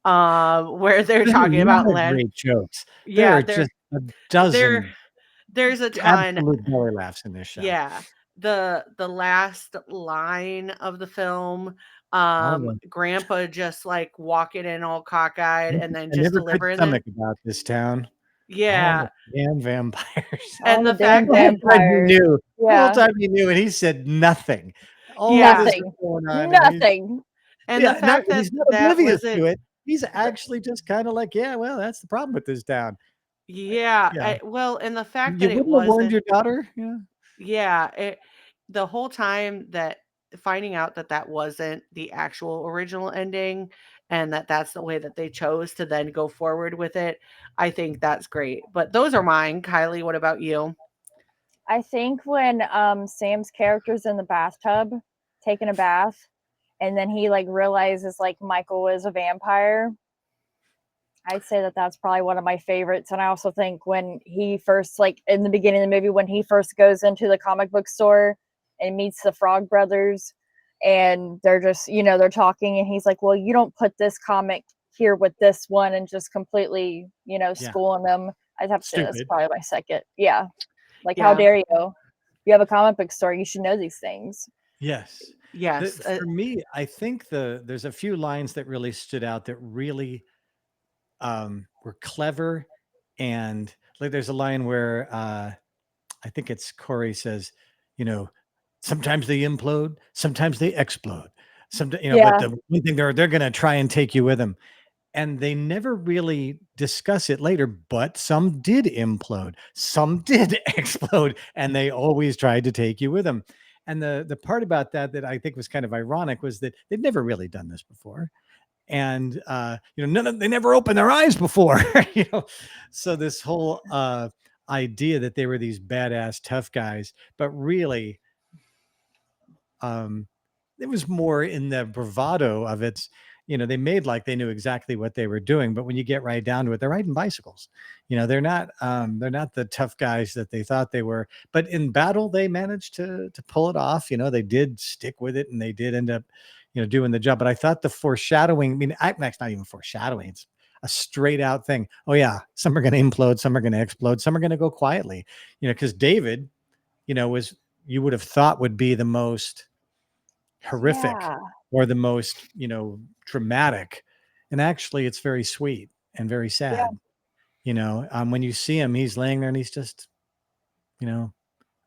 where they're talking about Len. great jokes. There Yeah, are just a dozen there's a ton. absolute belly laughs in this show. Yeah. The last line of the film Oh, Grandpa just like walking in all cockeyed and then I just never could delivering them. stomach about this town. Yeah. All the damn vampires. And All the the damn fact that The whole time he vampires. knew. The whole Yeah. time he knew, and he said nothing. All Yeah. this is Nothing. going on, and he's Nothing. and the fact that he's not that oblivious wasn't to it. He's actually just kind of like, yeah, well, that's the problem with this town. yeah, Yeah. well, and the fact You that it wouldn't have warned wasn't your daughter? Yeah. yeah, the whole time that finding out that that wasn't the actual original ending and that that's the way that they chose to then go forward with it, I think that's great. But those are mine. Kylie, what about you? I think when Sam's character's in the bathtub taking a bath, and then he like realizes like Michael is a vampire. I'd say that that's probably one of my favorites. And I also think when he first, like in the beginning of the movie, when he first goes into the comic book store and meets the Frog Brothers, and they're just, they're talking, and he's like, well, you don't put this comic here with this one, and just completely, schooling them. I'd have to say that's Stupid. probably my second. Yeah. Like, Yeah. how dare you? You have a comic book store. You should know these things. Yes. Yes. For me, I think there's a few lines that really stood out that really were clever. And like there's a line where I think it's Corey says, sometimes they implode, sometimes they explode. But the one thing they're going to try and take you with them. And they never really discuss it later, but some did implode, some did explode, and they always tried to take you with them. And the part about that I think was kind of ironic was that they'd never really done this before. And they never opened their eyes before. So this whole idea that they were these badass tough guys, but really it was more in the bravado of it. They made like they knew exactly what they were doing, but when you get right down to it, they're riding bicycles. They're not the tough guys that they thought they were, but in battle, they managed to pull it off. They did stick with it, and they did end up, doing the job. But I thought the foreshadowing, that's not even foreshadowing. It's a straight out thing. Oh yeah. Some are going to implode. Some are going to explode. Some are going to go quietly, because David, you would have thought would be the most horrific or the most dramatic, and actually it's very sweet and very sad. When you see him, he's laying there and he's just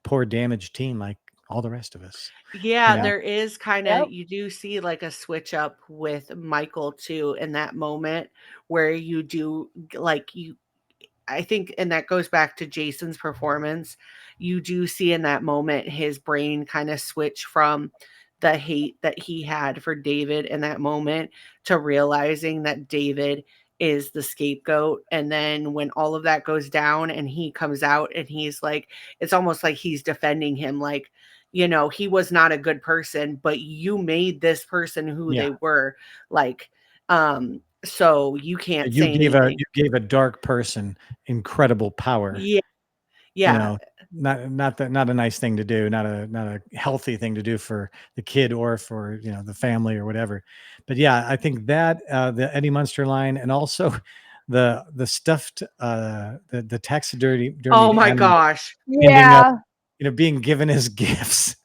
poor damaged teen like all the rest of us. Yeah, there is kind of you do see like a switch up with Michael too in that moment where you do I think, and that goes back to Jason's performance, you do see in that moment his brain kind of switch from the hate that he had for David in that moment to realizing that David is the scapegoat. And then when all of that goes down and he comes out and he's like, it's almost like he's defending him, like, he was not a good person, but you made this person who they were, like, so you can't say anything. You gave a dark person incredible power. Yeah. Not a nice thing to do, not a healthy thing to do for the kid or for the family or whatever. But yeah, I think that the Eddie Munster line, and also the stuffed the taxidermy. Oh my gosh. Yeah. Being given as gifts.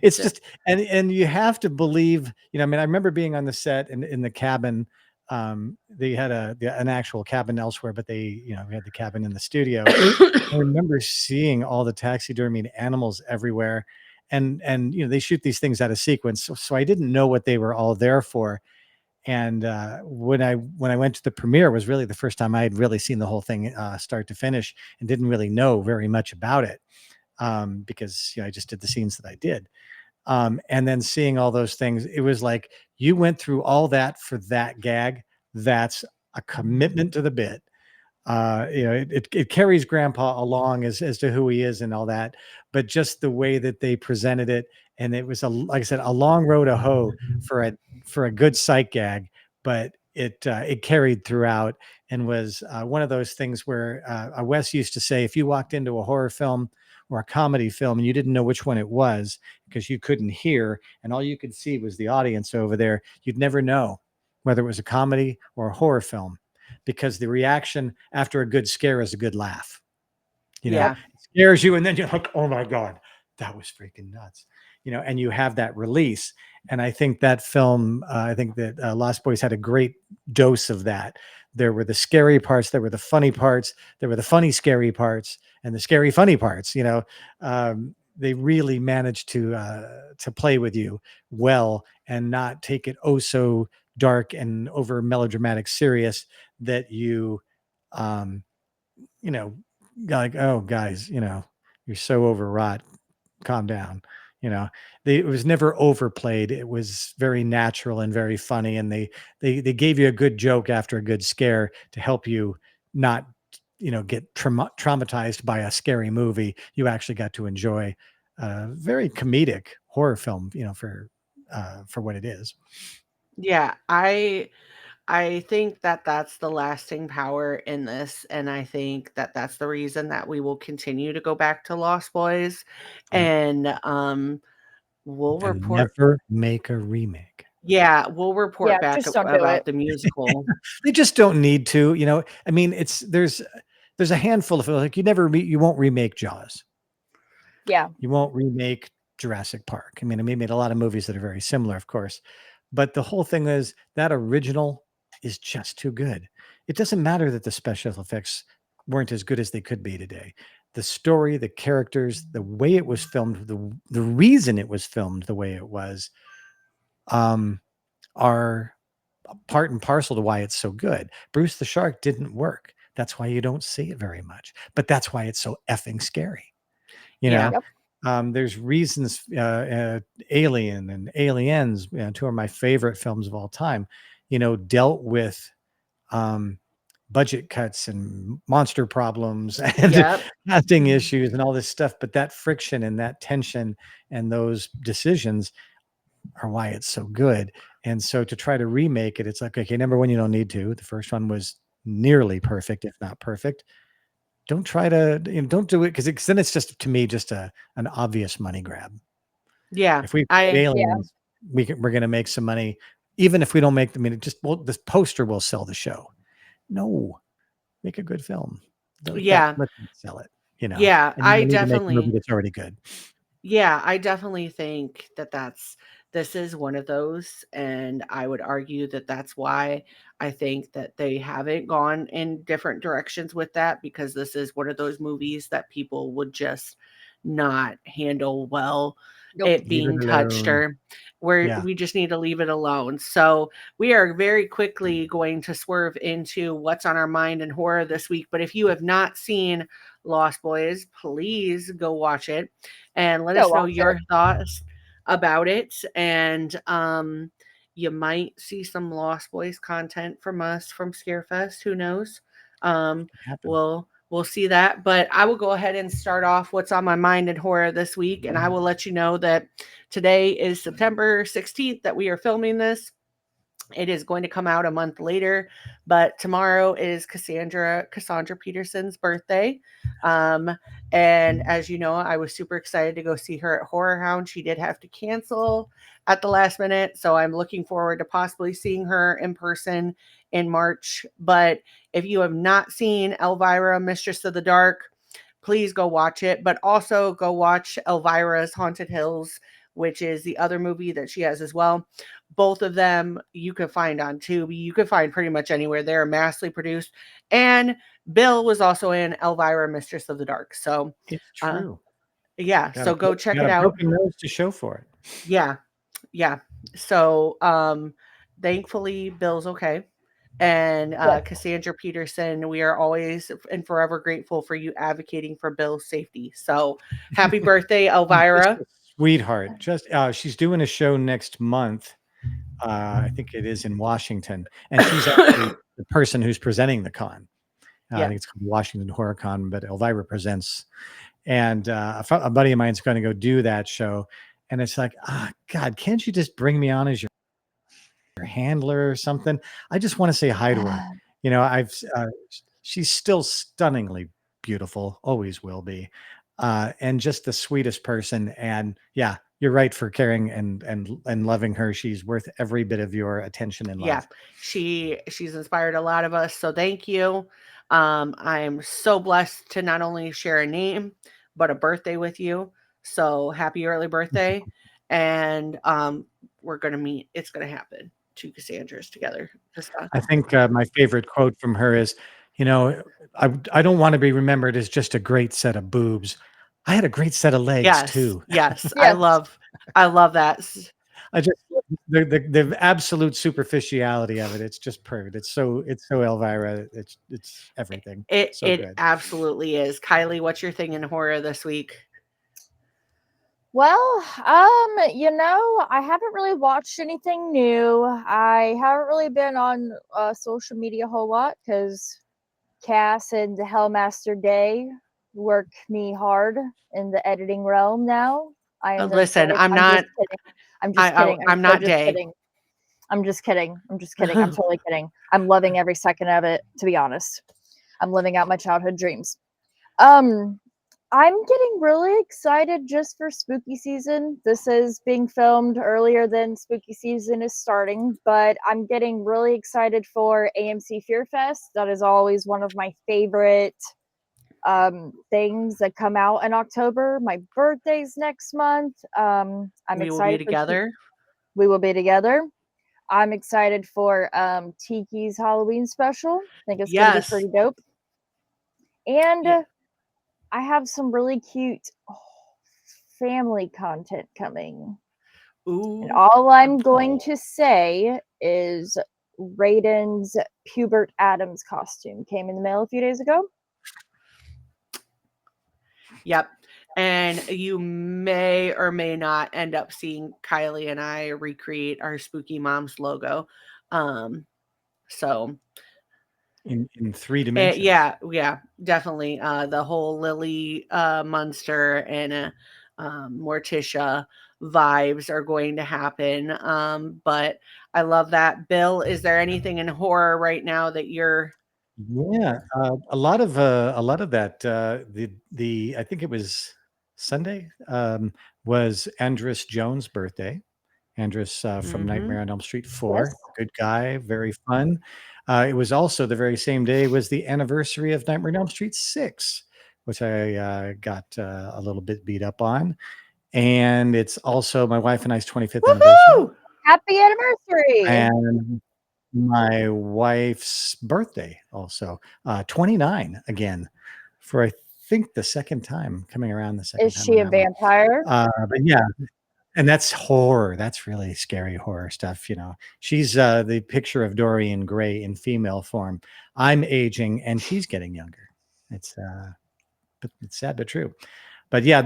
It's just and you have to believe. I remember being on the set in the cabin. They had an actual cabin elsewhere, but we had the cabin in the studio. I remember seeing all the taxidermied animals everywhere, and they shoot these things out of sequence, so I didn't know what they were all there for. And when I went to the premiere, was really the first time I had really seen the whole thing start to finish, and didn't really know very much about it because I just did the scenes that I did. And then seeing all those things, it was like, you went through all that for that gag. That's a commitment to the bit. It carries Grandpa along as to who he is and all that, but just the way that they presented it, and it was like I said, a long road to hoe for a good sight gag, but it carried throughout and was one of those things where Wes used to say, if you walked into a horror film or a comedy film and you didn't know which one it was because you couldn't hear and all you could see was the audience over there, you'd never know whether it was a comedy or a horror film, because the reaction after a good scare is a good laugh. It scares you and then you're like, oh my God, that was freaking nuts. and you have that release. And I think that film, I think that Lost Boys had a great dose of that. There were the scary parts, there were the funny parts, there were the funny scary parts, and the scary funny parts. They really managed to play with you well and not take it oh so dark and over melodramatic serious that you like, oh guys, you're so overwrought, calm down. It was never overplayed. It was very natural and very funny, and they gave you a good joke after a good scare to help you not get traumatized by a scary movie. You actually got to enjoy a very comedic horror film, for what it is. Yeah, I think that that's the lasting power in this, and I think that that's the reason that we will continue to go back to Lost Boys, Yeah. and we'll And report. never make a remake. Yeah, we'll report Yeah, back just don't do about it. the musical. They just don't need to. I mean, there's a handful of like you won't remake Jaws. Yeah. You won't remake Jurassic Park. I mean, we made a lot of movies that are very similar, of course, but the whole thing is that original is just too good. It doesn't matter that the special effects weren't as good as they could be today. The story, the characters, the way it was filmed, the reason it was filmed the way it was, are part and parcel to why it's so good. Bruce the Shark didn't work. That's why you don't see it very much. But that's why it's so effing scary. Yeah. Yep. There's reasons. Alien and Aliens, two of my favorite films of all time, dealt with budget cuts and monster problems and Yep. casting issues and all this stuff. But that friction and that tension and those decisions are why it's so good. And so to try to remake it, it's like, okay, number one, you don't need to. The first one was nearly perfect, if not perfect. Don't try to, don't do it because then it's just, to me, just an obvious money grab. Yeah. If we create aliens, we're going to make some money, even if we don't make them. This poster will sell the show. No, make a good film. Yeah. Let them sell it. Yeah, and you I don't need to make a definitely. movie that's already good. Yeah, I definitely think that this is one of those, and I would argue that that's why I think that they haven't gone in different directions with that, because this is one of those movies that people would just not handle well, Nope. it Leave being it touched, alone. or we just need to leave it alone. So we are very quickly going to swerve into what's on our mind in horror this week. But if you have not seen Lost Boys, please go watch it and let us know your thoughts about it. And you might see some Lost Boys content from us from Scarefest. Who knows? We'll see that. But I will go ahead and start off what's on my mind in horror this week. And I will let you know that today is September 16th that we are filming this. It is going to come out a month later, but tomorrow is Cassandra Peterson's birthday. And as you know, I was super excited to go see her at Horror Hound. She did have to cancel at the last minute, so I'm looking forward to possibly seeing her in person in March. But if you have not seen Elvira, Mistress of the Dark, please go watch it, but also go watch Elvira's Haunted Hills, which is the other movie that she has as well. Both of them you can find on Tubi. You can find pretty much anywhere. They're massively produced. And Bill was also in Elvira, Mistress of the Dark. So it's true. Yeah. So go check it out. Broken nose to show for it. Yeah. Yeah. So thankfully Bill's okay. And Cassandra Peterson, we are always and forever grateful for you advocating for Bill's safety. So happy birthday, Elvira. Sweetheart. Just she's doing a show next month. I think it is in Washington. And she's actually the person who's presenting the con. I think it's called Washington Horror Con, but Elvira presents. And a buddy of mine is going to go do that show. And it's like, God, can't you just bring me on as your handler or something? I just want to say hi to her. She's still stunningly beautiful, always will be, and just the sweetest person. And yeah, you're right for caring and loving her. She's worth every bit of your attention and love. Yeah, she's inspired a lot of us. So thank you. I'm so blessed to not only share a name but a birthday with you. So happy early birthday. and we're gonna meet. It's gonna happen. Two Cassandras together. I think my favorite quote from her is, I don't want to be remembered as just a great set of boobs. I had a great set of legs Yes, too. yes, I Yes. love that. I just the absolute superficiality of it. It's just perfect. It's so Elvira. It's everything. It So good. absolutely is. Kylie, what's your thing in horror this week? Well, I haven't really watched anything new. I haven't really been on social media a whole lot because Cass and the Hellmaster Day work me hard in the editing realm now. I am Listen, I'm I'm not. just kidding. I'm just kidding. I'm so not just Day. kidding. I'm just kidding. I'm just kidding. I'm totally kidding. I'm loving every second of it, to be honest. I'm living out my childhood dreams. I'm getting really excited just for spooky season. This is being filmed earlier than spooky season is starting, but I'm getting really excited for AMC Fear Fest. That is always one of my favorite things that come out in October. My birthday's next month. I'm We will excited be together. we will be together. I'm excited for Tiki's Halloween special. I think it's gonna be Yes. pretty dope. And Yeah. I have some really cute family content coming. Ooh. And all I'm going to say is Raiden's Pubert Adams costume came in the mail a few days ago. Yep. And you may or may not end up seeing Kylie and I recreate our Spooky Moms logo. So In 3 dimensions. yeah, definitely. The whole Lily Munster and Morticia vibes are going to happen. But I love that. Bill, is there anything in horror right now that you're Yeah, a lot of that. I think it was Sunday. Was Andrus Jones' birthday. Andrus from Nightmare on Elm Street 4. Yes. Good guy, very fun. It was also the very same day was the anniversary of Nightmare on Elm Street 6, which I got a little bit beat up on. And it's also my wife and I's 25th anniversary. Woohoo! Happy anniversary! And my wife's birthday also, 29 again, for I think the second time coming around. The second Is time she a around. vampire? But yeah, and that's horror. That's really scary horror stuff. She's the picture of Dorian Gray in female form. I'm aging and she's getting younger. It's sad but true. But yeah,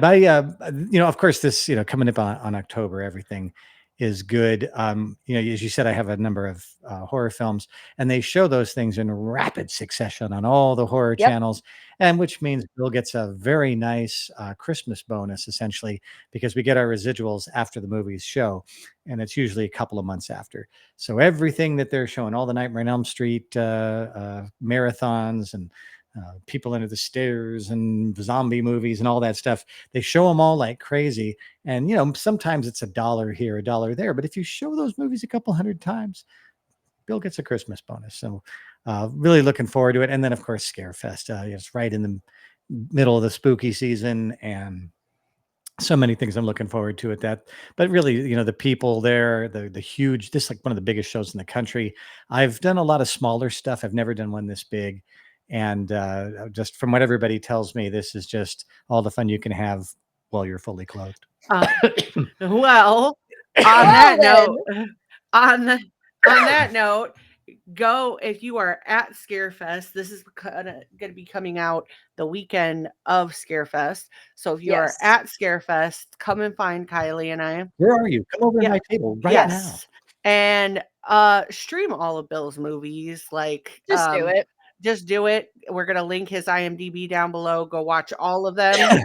of course, this coming up on October, everything is good. As you said, I have a number of horror films, and they show those things in rapid succession on all the horror channels, and which means Bill gets a very nice Christmas bonus, essentially, because we get our residuals after the movies show, and it's usually a couple of months after. So everything that they're showing, all the Nightmare on Elm Street marathons and People Under the Stairs and zombie movies and all that stuff, they show them all like crazy. And sometimes it's $1 here, $1 there, but if you show those movies a couple hundred times, Bill gets a Christmas bonus. So really looking forward to it. And then of course Scarefest, it's right in the middle of the spooky season, and so many things I'm looking forward to at that. But really, the people there, the huge, this is like one of the biggest shows in the country. I've done a lot of smaller stuff. I've never done one this big. And just from what everybody tells me, this is just all the fun you can have while you're fully clothed. Well, on that note, go if you are at Scarefest. This is going to be coming out the weekend of Scarefest. So if you are at Scarefest, come and find Kylie and I. Where are you? Come over to my table right now. And stream all of Bill's movies. Like Just do it. Just do it. We're going to link his IMDb down below. Go watch all of them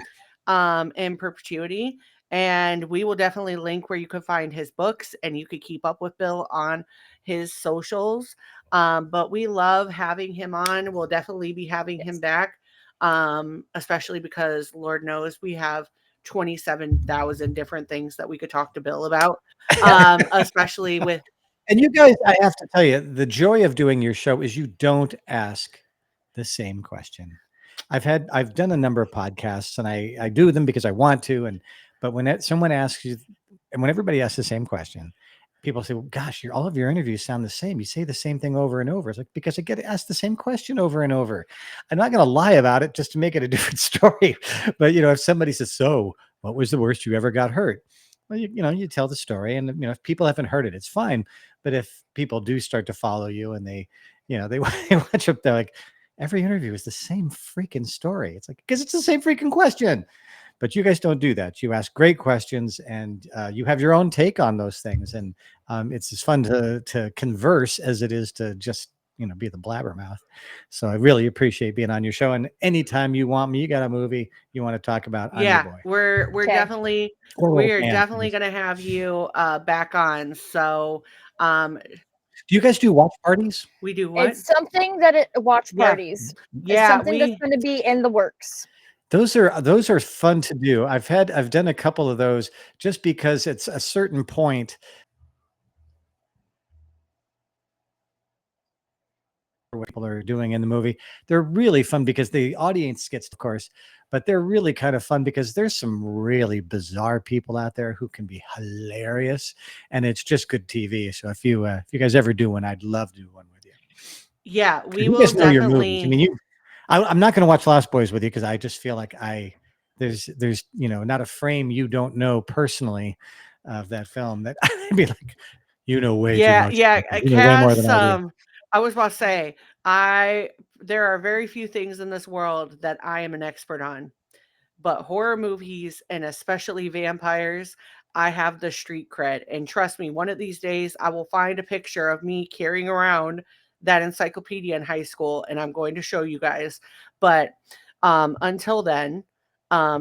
in perpetuity. And we will definitely link where you can find his books, and you could keep up with Bill on his socials. But we love having him on. We'll definitely be having him back, especially because Lord knows we have 27,000 different things that we could talk to Bill about, especially with. And you guys, I have to tell you, the joy of doing your show is you don't ask the same question. I've done a number of podcasts, and I do them because I want to. But when someone asks you And when everybody asks the same question, people say, well, gosh, all of your interviews sound the same. You say the same thing over and over. It's like, because I get asked the same question over and over. I'm not going to lie about it just to make it a different story. But, if somebody says, so what was the worst you ever got hurt? Well, you tell the story, and, if people haven't heard it, it's fine. But if people do start to follow you and they watch up, they're like, every interview is the same freaking story. It's like, because it's the same freaking question. But you guys don't do that. You ask great questions, and you have your own take on those things. And it's as fun to converse as it is to just, be the blabbermouth. So I really appreciate being on your show. And anytime you want me, you got a movie you want to talk about, I'm your boy. we're Okay. definitely going to have you back on. So do you guys do watch parties? we do what? It's something that watch parties. Yeah, It's something that's going to be in the works. Those are fun to do. I've done a couple of those just because it's a certain point what people are doing in the movie. They're really fun because the audience gets, of course, but they're really kind of fun because there's some really bizarre people out there who can be hilarious, and it's just good TV. So if you guys ever do one, I'd love to do one with you. Yeah, we You will guys know your definitely. movies. I mean, I'm not going to watch Lost Boys with you because I just feel like there's not a frame you don't know personally of that film that I'd be like, way too much. Yeah. Way more than I do. I was about to say, there are very few things in this world that I am an expert on, but horror movies, and especially vampires, I have the street cred. And trust me, one of these days I will find a picture of me carrying around that encyclopedia in high school, and I'm going to show you guys. But until then,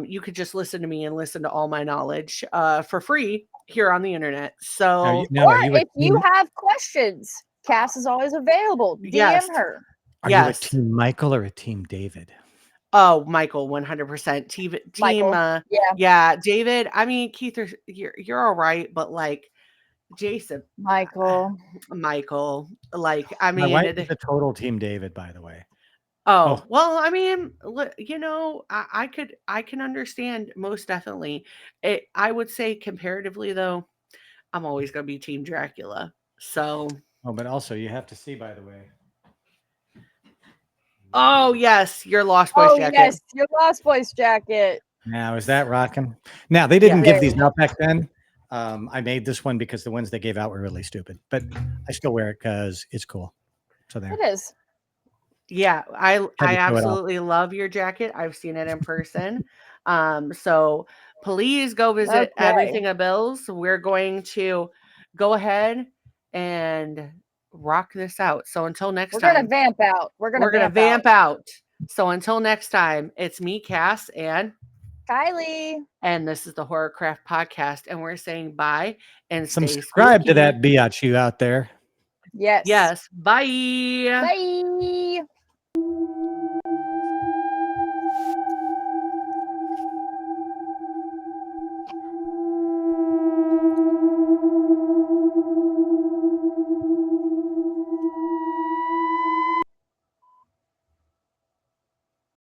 you could just listen to me and listen to all my knowledge for free here on the internet. So, Or if you have questions, Cass is always available. DM her. Are you a team Michael or a team David? Oh, Michael, 100%. Team, Michael, yeah, David. I mean, Keith, you're all right, but like Jason, Michael, like, I mean, my wife is a total team David, by the way. Oh, well, I mean, I can understand most definitely. I would say comparatively though, I'm always going to be team Dracula. So. Oh, but also you have to see, by the way. Oh yes, your Lost Boys jacket. Yes, your Lost Boys jacket. Now, is that rocking? Now, they didn't give these out back then. I made this one because the ones they gave out were really stupid, but I still wear it because it's cool. So there. It is. Yeah, I absolutely love your jacket. I've seen it in person. So please go visit Everything of Bill's. We're going to go ahead and rock this out. So until next time. We're going to vamp out. We're going to vamp out. So until next time, it's me, Cass, and Kylie. And this is the Horrorcraft Podcast. And we're saying bye and subscribe to that biatch you out there. Yes. Yes. Bye. Bye.